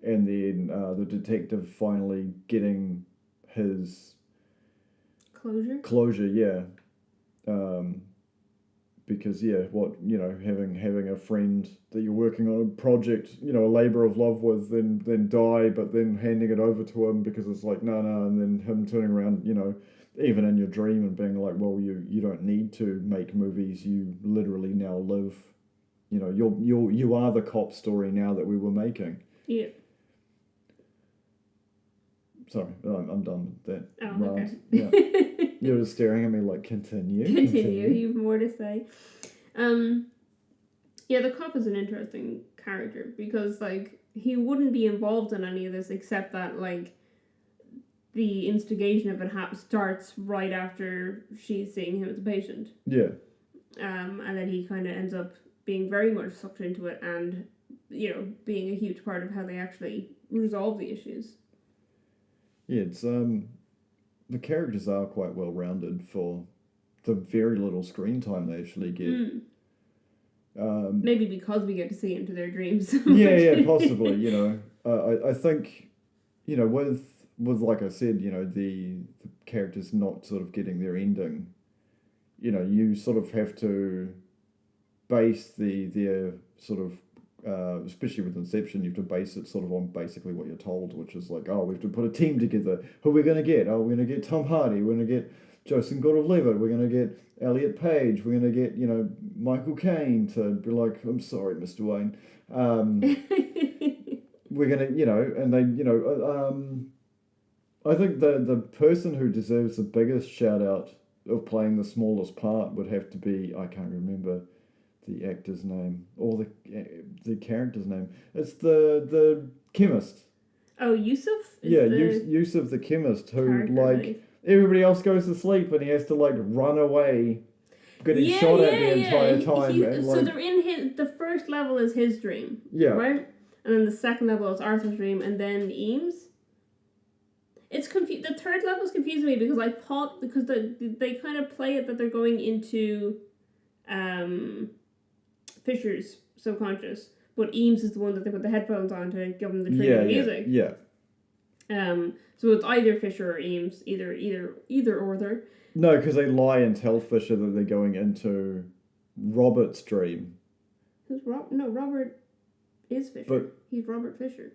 S2: and then the detective finally getting his closure, yeah. Because having a friend that you're working on a project, a labor of love with, then die, but then handing it over to him because it's no, and then him turning around, even in your dream and being like, well, you don't need to make movies, you literally now live, you are the cop story now that we were making.
S1: Yeah.
S2: Sorry, I'm done with that.
S1: Oh, okay.
S2: Yeah. You're just staring at me continue.
S1: You've more to say. The cop is an interesting character because, he wouldn't be involved in any of this except that, the instigation of it starts right after she's seeing him as a patient.
S2: Yeah.
S1: And then he kind of ends up being very much sucked into it and, being a huge part of how they actually resolve the issues.
S2: Yeah, it's the characters are quite well rounded for the very little screen time they actually get.
S1: Maybe because we get to see into their dreams.
S2: yeah, possibly. I think, with like I said, the characters not sort of getting their ending. You sort of have to base their sort of. Especially with Inception, you have to base it sort of on basically what you're told, which is we have to put a team together. Who are we going to get? Oh, we're going to get Tom Hardy. We're going to get Joseph Gordon-Levitt. We're going to get Elliot Page. We're going to get, Michael Caine to be like, I'm sorry, Mr. Wayne. We're going to, and they, I think the person who deserves the biggest shout out of playing the smallest part would have to be, I can't remember the actor's name or the character's name. It's the chemist.
S1: Oh, Yusuf?
S2: Yusuf the chemist who,
S1: character,
S2: like, everybody else goes to sleep and he has to, like, run away, getting shot at the entire time. And,
S1: so they're in the first level is his dream.
S2: Yeah.
S1: Right? And then the second level is Arthur's dream, and then Eames. It's the third level is confusing me because I thought, because they kind of play it that they're going into Fisher's subconscious, but Eames is the one that they put the headphones on to give him the training music.
S2: Yeah.
S1: So it's either Fisher or Eames, either or.
S2: No, because they lie and tell Fisher that they're going into Robert's dream.
S1: Who's Rob? No, Robert is Fisher.
S2: But
S1: he's Robert Fisher.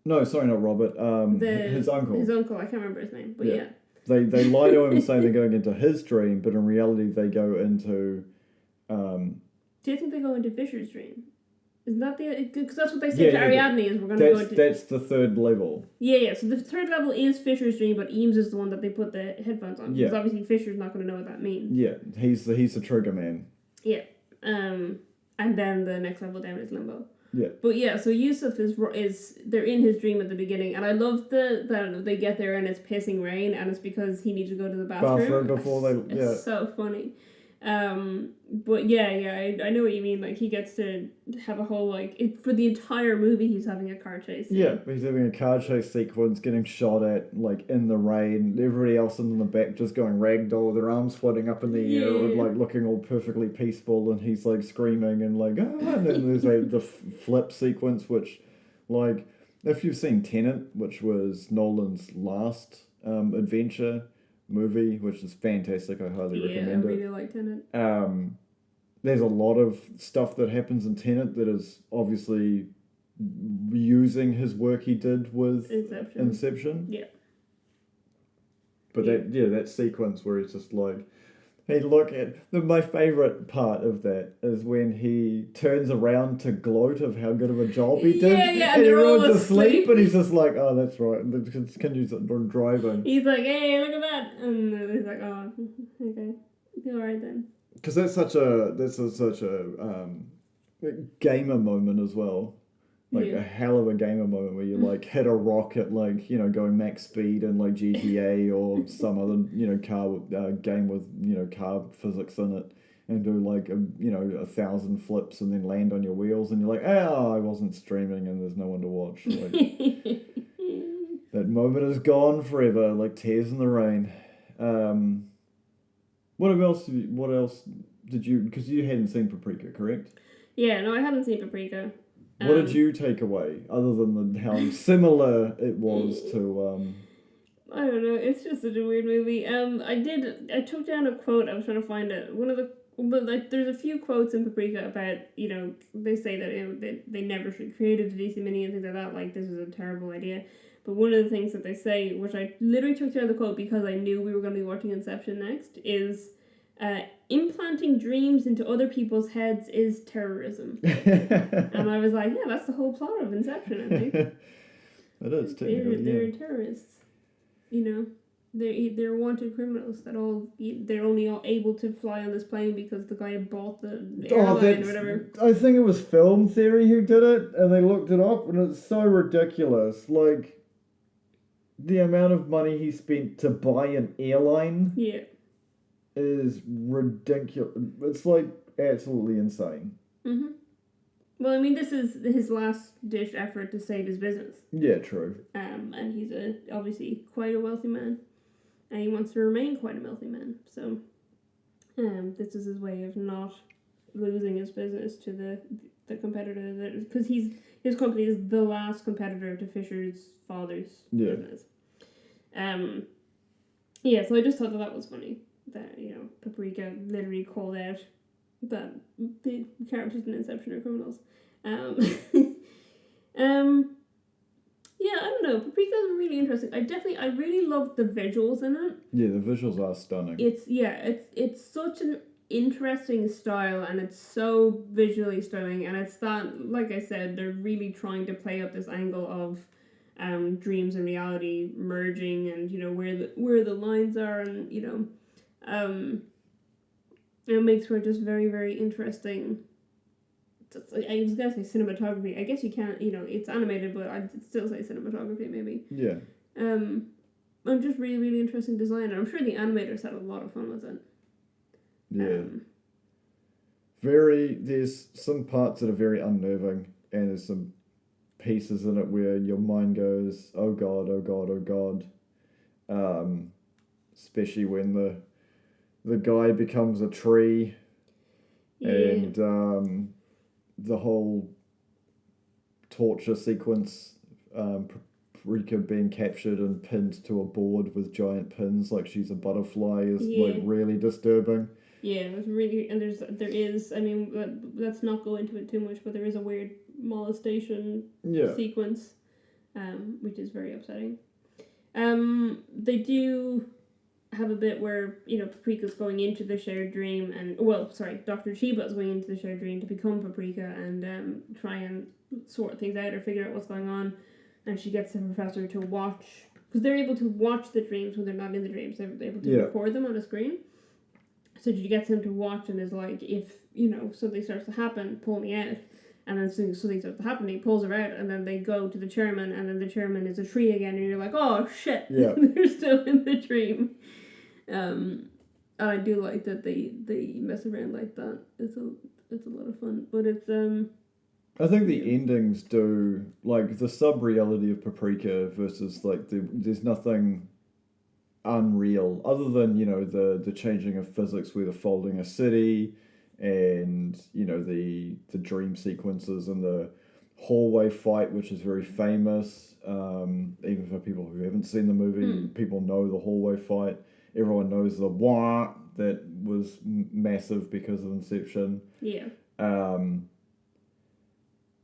S2: No, sorry, not Robert. His uncle.
S1: His uncle, I can't remember his name, but yeah.
S2: They lie to him saying they're going into his dream, but in reality they go into.
S1: Do you think they go into Fisher's dream? Isn't that because that's what they say to Ariadne is we're going to go into.
S2: That's the third level.
S1: Yeah. So the third level is Fisher's dream, but Eames is the one that they put the headphones on. Because obviously Fisher's not going to know what that means. Yeah,
S2: he's the trigger man.
S1: Yeah. And then the next level down is Limbo.
S2: Yeah.
S1: But yeah, so Yusuf is they're in his dream at the beginning, and I love that they get there and it's pissing rain, and it's because he needs to go to the bathroom.
S2: Before they. Yeah.
S1: It's so funny. But yeah, I know what you mean. Like, he gets to have a whole, for the entire movie, he's having a car chase.
S2: Yeah, he's having a car chase sequence, getting shot at, like, in the rain. Everybody else in the back just going ragdoll with their arms floating up in the air, like, looking all perfectly peaceful, and he's, like, screaming and, like, ah, and then there's, the flip sequence, which, like, if you've seen Tenet, which was Nolan's last adventure movie, which is fantastic, I highly recommend it.
S1: I really like Tenet.
S2: There's a lot of stuff that happens in Tenet that is obviously using his work he did with Inception.
S1: Yeah.
S2: But that sequence where he's just like, hey, look at my favourite part of that is when he turns around to gloat of how good of a job he did.
S1: Yeah,
S2: and everyone's asleep, and he's just like, oh, that's right. Can you driving?
S1: He's like, hey, look at that, and he's like, oh, okay, all right then.
S2: Because that's such a gamer moment as well. Like a hell of a gamer moment where you like hit a rock at like, going max speed in like GTA or some other, car game with, car physics in it and do like, 1,000 flips and then land on your wheels and you're like, oh, I wasn't streaming and there's no one to watch. Like, that moment is gone forever, like tears in the rain. What else did you, because you hadn't seen Paprika, correct?
S1: Yeah, no, I hadn't seen Paprika.
S2: What did you take away, other than how similar it was to...
S1: I don't know, it's just such a weird movie. I took down a quote, I was trying to find it. There's a few quotes in Paprika about, they say that they never should have created the DC Mini and things like that, like, this is a terrible idea. But one of the things that they say, which I literally took down the quote because I knew we were going to be watching Inception next, is implanting dreams into other people's heads is terrorism. And I was like, yeah, that's the whole plot of Inception, I think.
S2: It is, technically,
S1: they're terrorists. They're wanted criminals they're only able to fly on this plane because the guy bought the airline or whatever.
S2: I think it was Film Theory who did it, and they looked it up, and it's so ridiculous. Like, the amount of money he spent to buy an airline is ridiculous. It's like absolutely insane.
S1: Mm-hmm. Well, I mean, this is his last-ditch effort to save his business.
S2: Yeah, true.
S1: And he's obviously quite a wealthy man, and he wants to remain quite a wealthy man. So, this is his way of not losing his business to the competitor, because his company is the last competitor to Fisher's father's business. So I just thought that was funny that Paprika literally called out that the characters in Inception are criminals. I don't know. Paprika is really interesting. I really loved the visuals in it.
S2: Yeah, the visuals are stunning.
S1: It's such an interesting style, and it's so visually stunning, and it's that, like I said, they're really trying to play up this angle of dreams and reality merging, and where the lines are, and it makes for just very, very interesting I was gonna say cinematography. I guess you can't. It's animated, but I'd still say cinematography maybe.
S2: Yeah.
S1: I'm just really, really interesting design, and I'm sure the animators had a lot of fun with it.
S2: Yeah. There's some parts that are very unnerving, and there's some pieces in it where your mind goes, oh god, oh god, oh god. Especially when the guy becomes a tree, and the whole torture sequence, Paprika being captured and pinned to a board with giant pins like she's a butterfly is like really disturbing.
S1: Yeah, it was really, and there is, I mean, let's not go into it too much, but there is a weird molestation sequence, which is very upsetting. They do have a bit where, Paprika's going into the shared dream, Dr. Chiba's going into the shared dream to become Paprika and try and sort things out or figure out what's going on, and she gets the professor to watch, because they're able to watch the dreams when they're not in the dreams, they're able to record them on a screen. So she gets him to watch and is like, if, something starts to happen, pull me out. And then something starts to happen, he pulls her out, and then they go to the chairman, and then the chairman is a tree again, and you're like, oh, shit, they're still in the dream. And I do like that they mess around like that. It's a lot of fun. But it's,
S2: I think the endings do, like, the sub-reality of Paprika versus, like, there's nothing unreal other than the changing of physics where they're folding a city and the dream sequences and the hallway fight, which is very famous, even for people who haven't seen the movie. People know the hallway fight. Everyone knows the wah that was massive because of Inception.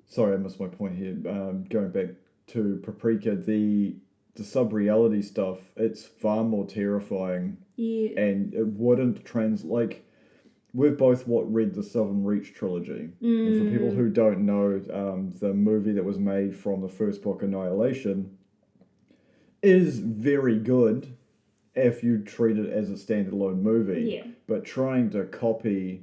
S2: Sorry, I missed my point here. Going back to Paprika, the sub-reality stuff, it's far more terrifying. And it wouldn't like, we've both read the Southern Reach trilogy. And for people who don't know, the movie that was made from the first book, Annihilation, is very good if you treat it as a standalone movie. But trying to copy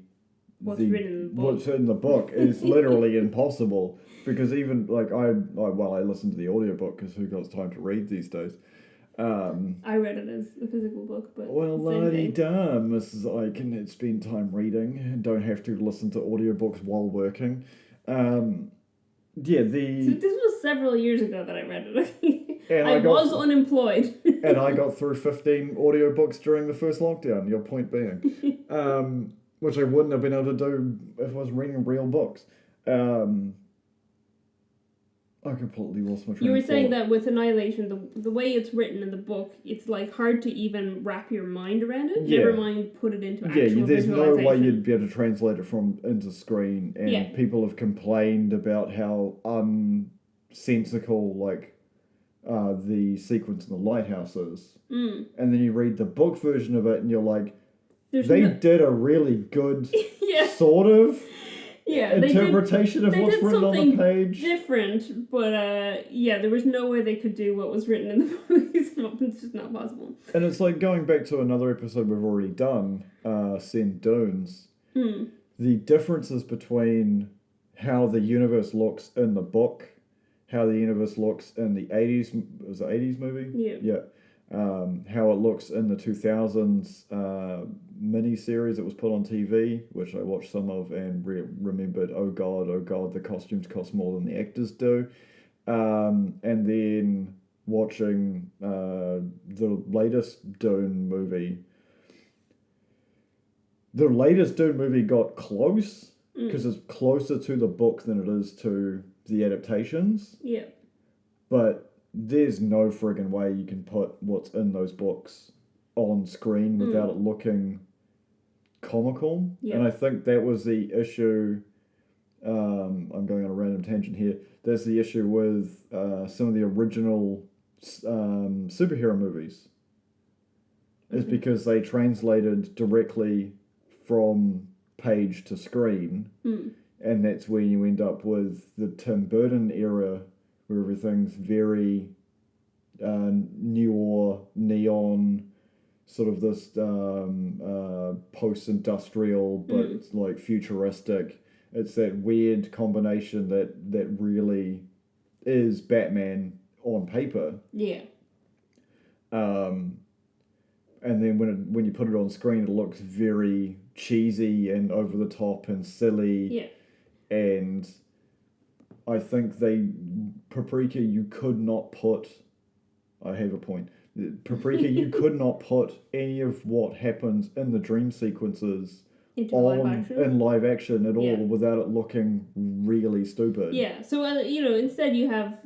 S2: what's in the book is literally impossible. Because even, like, I listened to the audiobook because who got time to read these days?
S1: I read it as a physical book, but...
S2: Well, la-di-da, Mrs. Aiken had spent time reading and don't have to listen to audiobooks while working. So this
S1: was several years ago that I read it. I was unemployed.
S2: And I got through 15 audiobooks during the first lockdown, your point being. Which I wouldn't have been able to do if I was reading real books. I completely lost my train of thought.
S1: You were saying that with Annihilation, the way it's written in the book, it's like hard to even wrap your mind around it. Never mind put it into actual
S2: there's no way you'd be able to translate it into screen. And people have complained about how unsensical, like, the sequence in the lighthouse is. And then you read the book version of it and you're like, they did a really good sort of interpretation of what's written on the page.
S1: Different, but there was no way they could do what was written in the movies. It's just not possible.
S2: And it's like going back to another episode we've already done, Send Dunes. The differences between how the universe looks in the book, how the universe looks in the 80s, was it 80s movie? Yeah. How it looks in the 2000s mini-series that was put on TV, which I watched some of and remembered, oh god, the costumes cost more than the actors do. And then watching the latest Dune movie. The latest Dune movie got close, because it's closer to the book than it is to the adaptations. But there's no friggin' way you can put what's in those books on screen without it looking comical. And I think that was the issue. I'm going on a random tangent here. That's the issue with some of the original superhero movies. Is because they translated directly from page to screen. And that's where you end up with the Tim Burton era, where everything's very noir, neon, sort of this post-industrial, but like futuristic. It's that weird combination that really is Batman on paper.
S1: Yeah.
S2: And then when you put it on screen, it looks very cheesy and over the top and silly.
S1: Yeah.
S2: And I think Paprika, you could not put. I have a point. Paprika, you could not put any of what happens in the dream sequences
S1: Into live action.
S2: in live action at
S1: Yeah.
S2: all without it looking really stupid.
S1: Yeah. So instead you have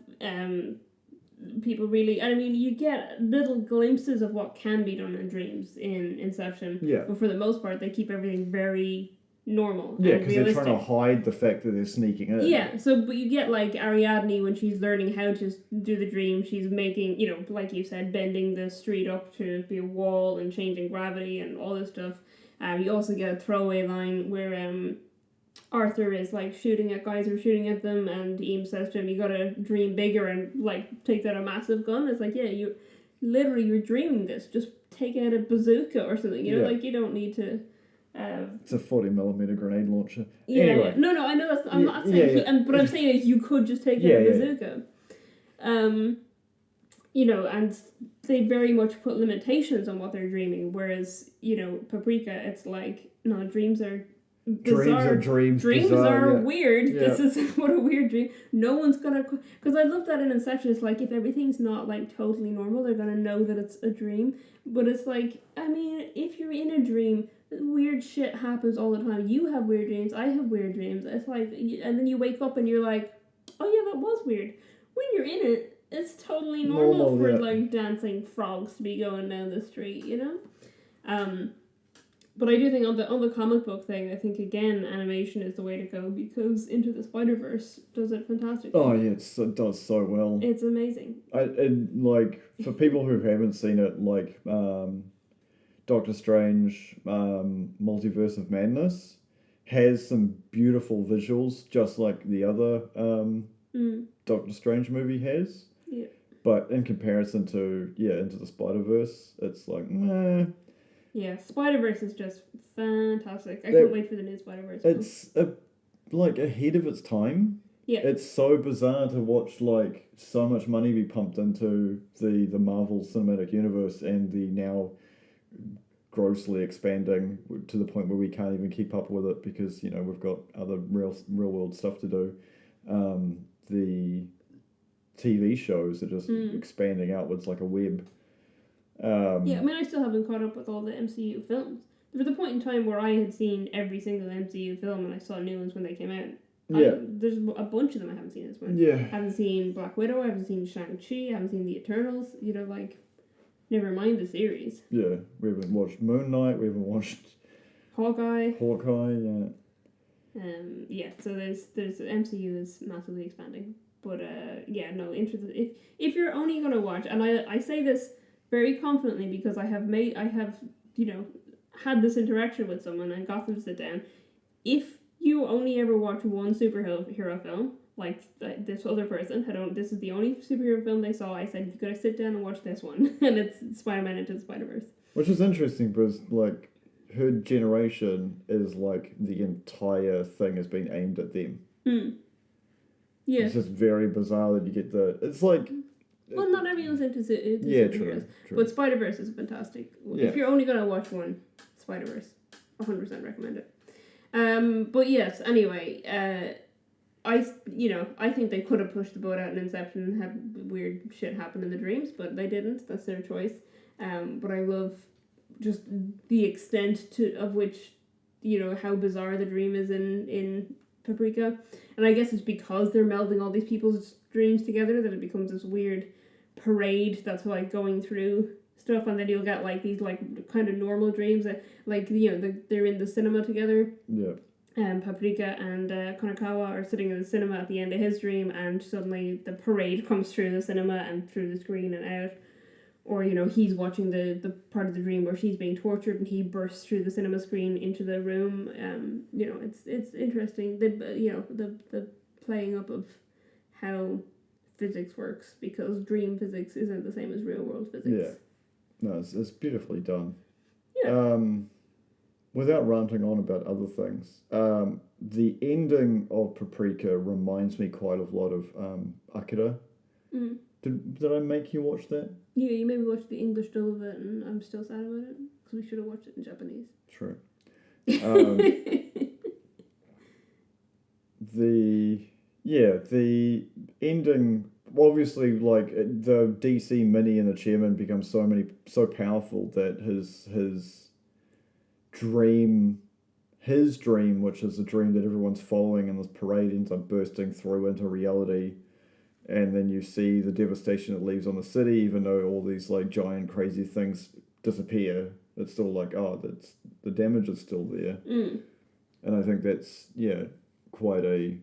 S1: people really. I mean, you get little glimpses of what can be done in dreams in Inception.
S2: Yeah.
S1: But for the most part, they keep everything very normal.
S2: Yeah,
S1: and
S2: because they're
S1: realistic.
S2: trying to hide the fact that they're sneaking in.
S1: Yeah, so but you get like Ariadne when she's learning how to do the dream, she's making, like you said, bending the street up to be a wall and changing gravity and all this stuff. You also get a throwaway line where Arthur is like shooting at guys who are shooting at them, and Eames says to him, "You gotta dream bigger and like take out a massive gun." It's like, yeah, you're dreaming this. Just take out a bazooka or something. Like you don't need to.
S2: It's a 40mm grenade launcher.
S1: Yeah,
S2: anyway.
S1: No, I know that's. I'm not saying. But I'm saying is you could just take out a bazooka. And they very much put limitations on what they're dreaming. Whereas Paprika, it's like no, dreams are bizarre.
S2: Dreams
S1: bizarre,
S2: are
S1: weird.
S2: Yeah.
S1: This is what a weird dream. No one's gonna. Because I love that in Inception. It's like if everything's not like totally normal, they're gonna know that it's a dream. But it's like, I mean, if you're in a dream, weird shit happens all the time. You have weird dreams. I have weird dreams. It's like, and then you wake up and you're like, oh yeah, that was weird. When you're in it, it's totally normal for like dancing frogs to be going down the street, But I do think on the comic book thing, I think again animation is the way to go because Into the Spider-Verse does it fantastically.
S2: Oh yeah, it does so well.
S1: It's amazing.
S2: Like for people who haven't seen it, like Doctor Strange, Multiverse of Madness has some beautiful visuals, just like the other Doctor Strange movie has.
S1: Yeah.
S2: But in comparison to Into the Spider-Verse, it's like meh.
S1: Yeah, Spider-Verse is just fantastic. I can't wait for the new Spider-Verse.
S2: It's like ahead of its time.
S1: Yeah.
S2: It's so bizarre to watch like so much money be pumped into the Marvel Cinematic Universe and the now grossly expanding to the point where we can't even keep up with it because we've got other real world stuff to do. The TV shows are just expanding outwards like a web.
S1: I mean, I still haven't caught up with all the MCU films. There was a point in time where I had seen every single MCU film and I saw new ones when they came out.
S2: Yeah.
S1: There's a bunch of them I haven't seen this one.
S2: Yeah.
S1: I haven't seen Black Widow, I haven't seen Shang-Chi, I haven't seen The Eternals, never mind the series.
S2: Yeah, we haven't watched Moon Knight, we haven't watched
S1: Hawkeye,
S2: yeah.
S1: So there's MCU is massively expanding. But if you're only gonna watch, and I say this very confidently because I have had this interaction with someone and got them to sit down. If you only ever watch one superhero film, like this other person, this is the only superhero film they saw, I said, you gotta sit down and watch this one. And it's Spider-Man Into the Spider-Verse. Which
S2: is interesting because, like, her generation is like the entire thing has been aimed at them.
S1: Yeah.
S2: It's just very bizarre that you get it's like...
S1: Well, not everyone's into
S2: superheroes. True.
S1: But Spider-Verse is fantastic. Yeah. If you're only going to watch one, Spider-Verse. 100% recommend it. But yes, anyway, I think they could have pushed the boat out in Inception and had weird shit happen in the dreams, but they didn't. That's their choice. But I love just the extent of which, how bizarre the dream is in Paprika. And I guess it's because they're melding all these people's dreams together that it becomes this weird parade that's like going through stuff, and then you'll get like these like kind of normal dreams that like they're in the cinema together.
S2: Yeah.
S1: Paprika and Konakawa are sitting in the cinema at the end of his dream, and suddenly the parade comes through the cinema and through the screen and out. Or he's watching the part of the dream where she's being tortured and he bursts through the cinema screen into the room. It's interesting. The playing up of how physics works, because dream physics isn't the same as real world physics.
S2: Yeah. No, it's beautifully done.
S1: Yeah.
S2: without ranting on about other things, the ending of Paprika reminds me quite a lot of Akira.
S1: Mm.
S2: Did I make you watch that?
S1: Yeah, you maybe watched the English dub of it, and I'm still sad about it because we should have watched it in Japanese.
S2: True. The ending, obviously, like the DC mini and the chairman become so powerful that dream his dream, which is a dream that everyone's following in this parade, ends up bursting through into reality. And then you see the devastation it leaves on the city, even though all these like giant crazy things disappear. It's still like, that's the damage is still there. And I think that's quite a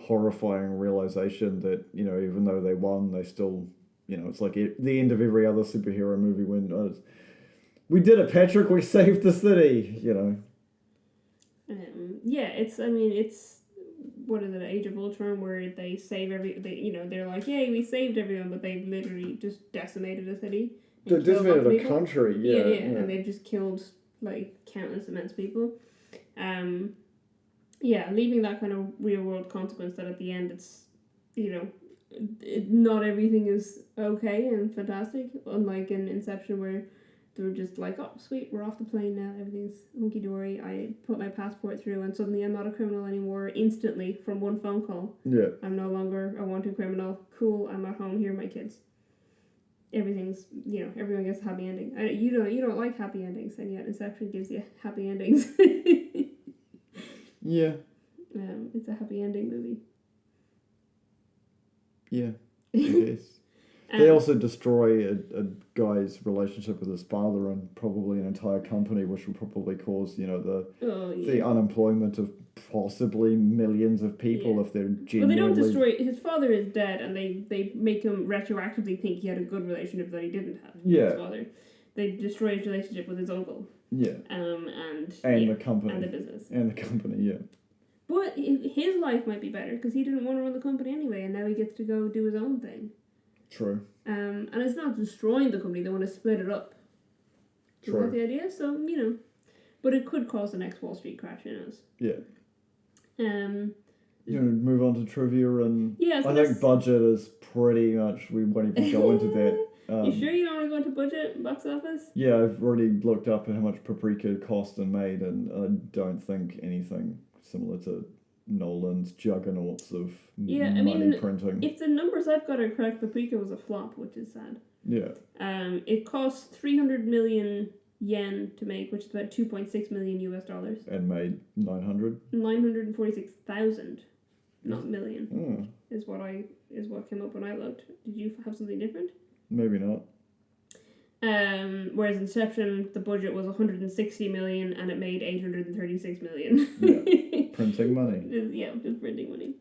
S2: horrifying realization that, even though they won, they still, it's like the end of every other superhero movie when we did it, Patrick, we saved the city,
S1: It's what is it, Age of Ultron, where they save they're like, yay, we saved everyone, but they've literally just decimated a city.
S2: They decimated a country,
S1: yeah, and they've just killed like countless immense people. Leaving that kind of real world consequence that at the end it's, not everything is okay and fantastic, unlike in Inception where they were just like, oh sweet, we're off the plane now, everything's hunky dory, I put my passport through and suddenly I'm not a criminal anymore instantly from one phone call.
S2: Yeah.
S1: I'm no longer a wanted criminal. Cool, I'm at home, here are my kids. Everything's, everyone gets a happy ending. You don't like happy endings, and yet Inception gives you happy endings.
S2: Yeah.
S1: It's a happy ending movie.
S2: Yeah, I guess. They also destroy a guy's relationship with his father and probably an entire company, which will probably cause, the unemployment of possibly millions of people if they're genuinely...
S1: Well, they don't destroy... His father is dead, and they make him retroactively think he had a good relationship that he didn't have with his father. They destroy his relationship with his uncle.
S2: Yeah.
S1: And
S2: the company.
S1: And the business.
S2: And the company, yeah.
S1: But his life might be better, because he didn't want to run the company anyway, and now he gets to go do his own thing.
S2: True.
S1: And it's not destroying the company, they want to split it up.
S2: True.
S1: Is that the idea? So, but it could cause the next Wall Street crash, who knows?
S2: Yeah. Move on to trivia, and
S1: so
S2: I think budget is pretty much, we won't even go into that.
S1: You sure you don't want to go into budget, box office?
S2: Yeah, I've already looked up how much Paprika cost and made, and I don't think anything similar to Nolan's juggernauts of money printing.
S1: If the numbers I've got are correct, Paprika was a flop, which is sad.
S2: Yeah.
S1: It cost 300 million yen to make, which is about $2.6 million US.
S2: And made
S1: 946,000, not million. Is what came up when I looked. Did you have something different?
S2: Maybe not.
S1: Whereas Inception, the budget was 160 million and it made 836 million.
S2: Yeah. Printing money.
S1: Just printing money.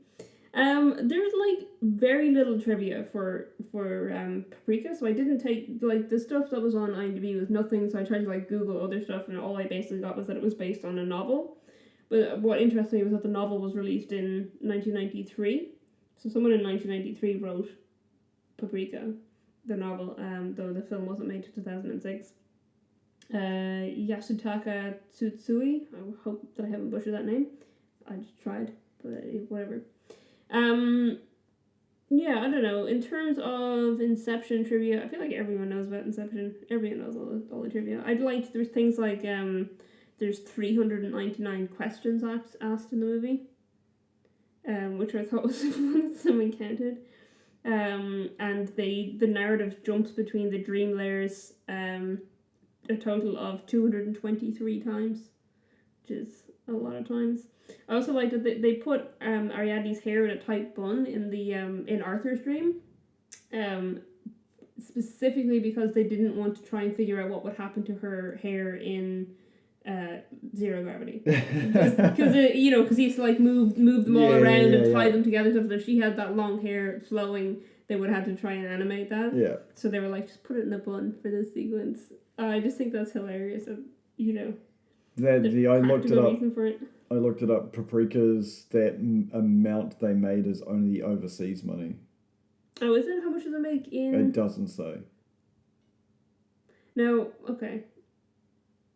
S1: There's like very little trivia for Paprika, so I didn't take like the stuff that was on IMDb was nothing, so I tried to like Google other stuff, and all I basically got was that it was based on a novel. But what interested me was that the novel was released in 1993. So someone in 1993 wrote Paprika, the novel, though the film wasn't made till 2006. Yasutaka Tsutsui, I hope that I haven't butchered that name. I just tried, but whatever. I don't know. In terms of Inception trivia, I feel like everyone knows about Inception. Everyone knows all the trivia. There's things like, there's 399 questions asked in the movie, which I thought was fun that someone counted. And the narrative jumps between the dream layers a total of 223 times, which is a lot of times. I also like that they put Ariadne's hair in a tight bun in the in Arthur's dream, specifically because they didn't want to try and figure out what would happen to her hair in Zero Gravity, because he used to like move them all around and tie them together. So if she had that long hair flowing, they would have to try and animate that. Yeah. So they were like, just put it in a bun for this sequence. I just think that's hilarious. I looked it up. I looked it up.
S2: Paprika's that amount they made is only overseas money.
S1: Oh, is it? How much does it make in?
S2: It doesn't say.
S1: No. Okay.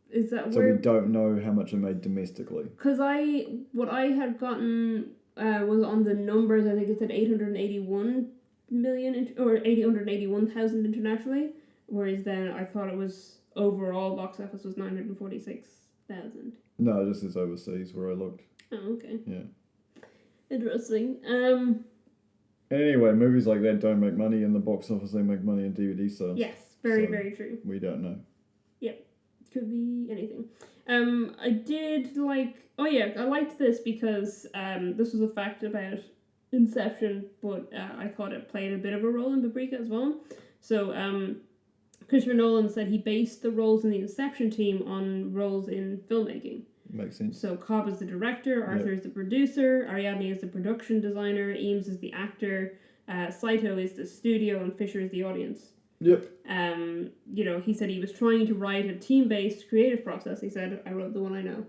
S1: Is that
S2: So
S1: where?
S2: we don't know how much it made domestically.
S1: Because what I had gotten was on the numbers. I think it said 881 million or 881,000 internationally, whereas then I thought it was overall box office was 946,000.
S2: No, this is overseas where I looked.
S1: Oh, okay.
S2: Yeah.
S1: Interesting.
S2: Anyway, movies like that don't make money in the box office. They make money in DVD sales.
S1: Yes, very,
S2: So,
S1: very true.
S2: We don't know.
S1: Could be anything. I did like... Oh, yeah, I liked this because this was a fact about Inception, but I thought it played a bit of a role in Paprika as well. So, Christopher Nolan said he based the roles in the Inception team on roles in filmmaking.
S2: Makes sense.
S1: So Cobb is the director, Arthur is the producer, Ariadne is the production designer, Eames is the actor, Saito is the studio, and Fisher is the audience.
S2: Yep.
S1: He said he was trying to write a team-based creative process. He said, I wrote the one I know,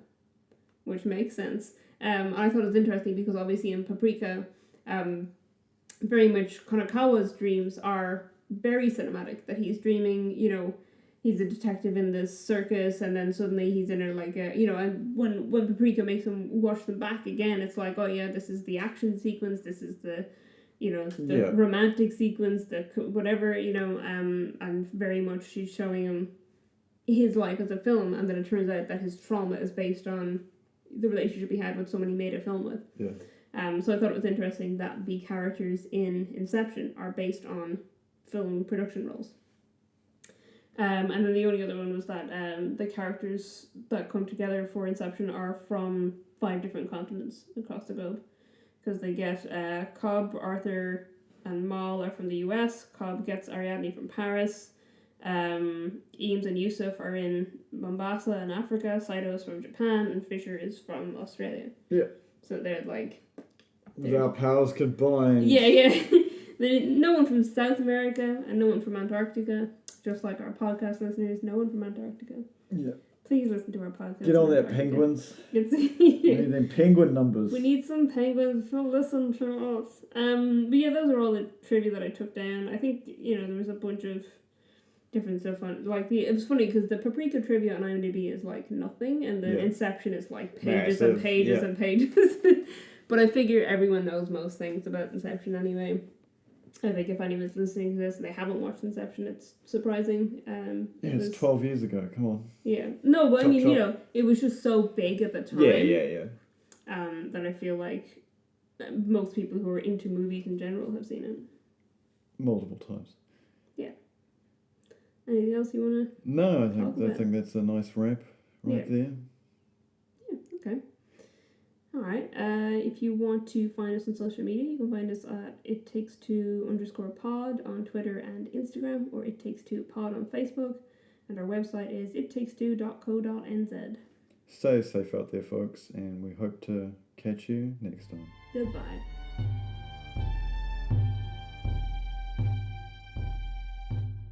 S1: which makes sense. I thought it was interesting because obviously in Paprika, very much Kanekawa's dreams are very cinematic, that he's dreaming, he's a detective in this circus, and then suddenly he's in and when Paprika makes him watch them back again, it's like, oh yeah, this is the action sequence, this is the romantic sequence, the whatever, and very much she's showing him his life as a film, and then it turns out that his trauma is based on the relationship he had with someone he made a film with.
S2: Yeah.
S1: So I thought it was interesting that the characters in Inception are based on film production roles. And then the only other one was that the characters that come together for Inception are from 5 different continents across the globe. Because they get Cobb, Arthur, and Mal are from the US. Cobb gets Ariadne from Paris. Eames and Yusuf are in Mombasa in Africa. Saito is from Japan, and Fisher is from Australia.
S2: Yeah.
S1: So they're like...
S2: With our powers combined.
S1: Yeah. No one from South America and no one from Antarctica. Just like our podcast listeners, no one from Antarctica.
S2: Yeah.
S1: Please listen to our podcast.
S2: Get on that, penguins. We need them penguin numbers.
S1: We need some penguins to listen to us. But yeah, those are all the trivia that I took down. I think, there was a bunch of different stuff on it was funny because the Paprika trivia on IMDb is like nothing, and the Inception is like pages and pages and pages. But I figure everyone knows most things about Inception anyway. I think if anyone's listening to this and they haven't watched Inception, it's surprising.
S2: It's 12 years ago, come on.
S1: Yeah. No, but it was just so big at the time.
S2: Yeah.
S1: That I feel like most people who are into movies in general have seen it.
S2: Multiple times.
S1: Yeah. Anything else you want to...
S2: No, I think that's a nice wrap there.
S1: Yeah, okay. Alright, if you want to find us on social media, you can find us at ittakes2_pod on Twitter and Instagram, or ittakes2pod on Facebook, and our website is ittakes2.co.nz.
S2: Stay safe out there, folks, and we hope to catch you next time.
S1: Goodbye.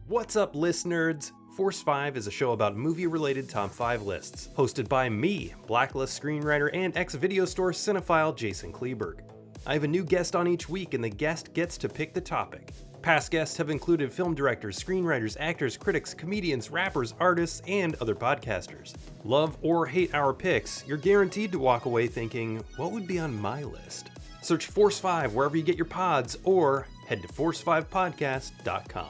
S3: What's up, list nerds? Force 5 is a show about movie-related top 5 lists, hosted by me, Blacklist screenwriter and ex-video store cinephile Jason Kleberg. I have a new guest on each week, and the guest gets to pick the topic. Past guests have included film directors, screenwriters, actors, critics, comedians, rappers, artists, and other podcasters. Love or hate our picks, you're guaranteed to walk away thinking, what would be on my list? Search Force 5 wherever you get your pods, or head to force5podcast.com.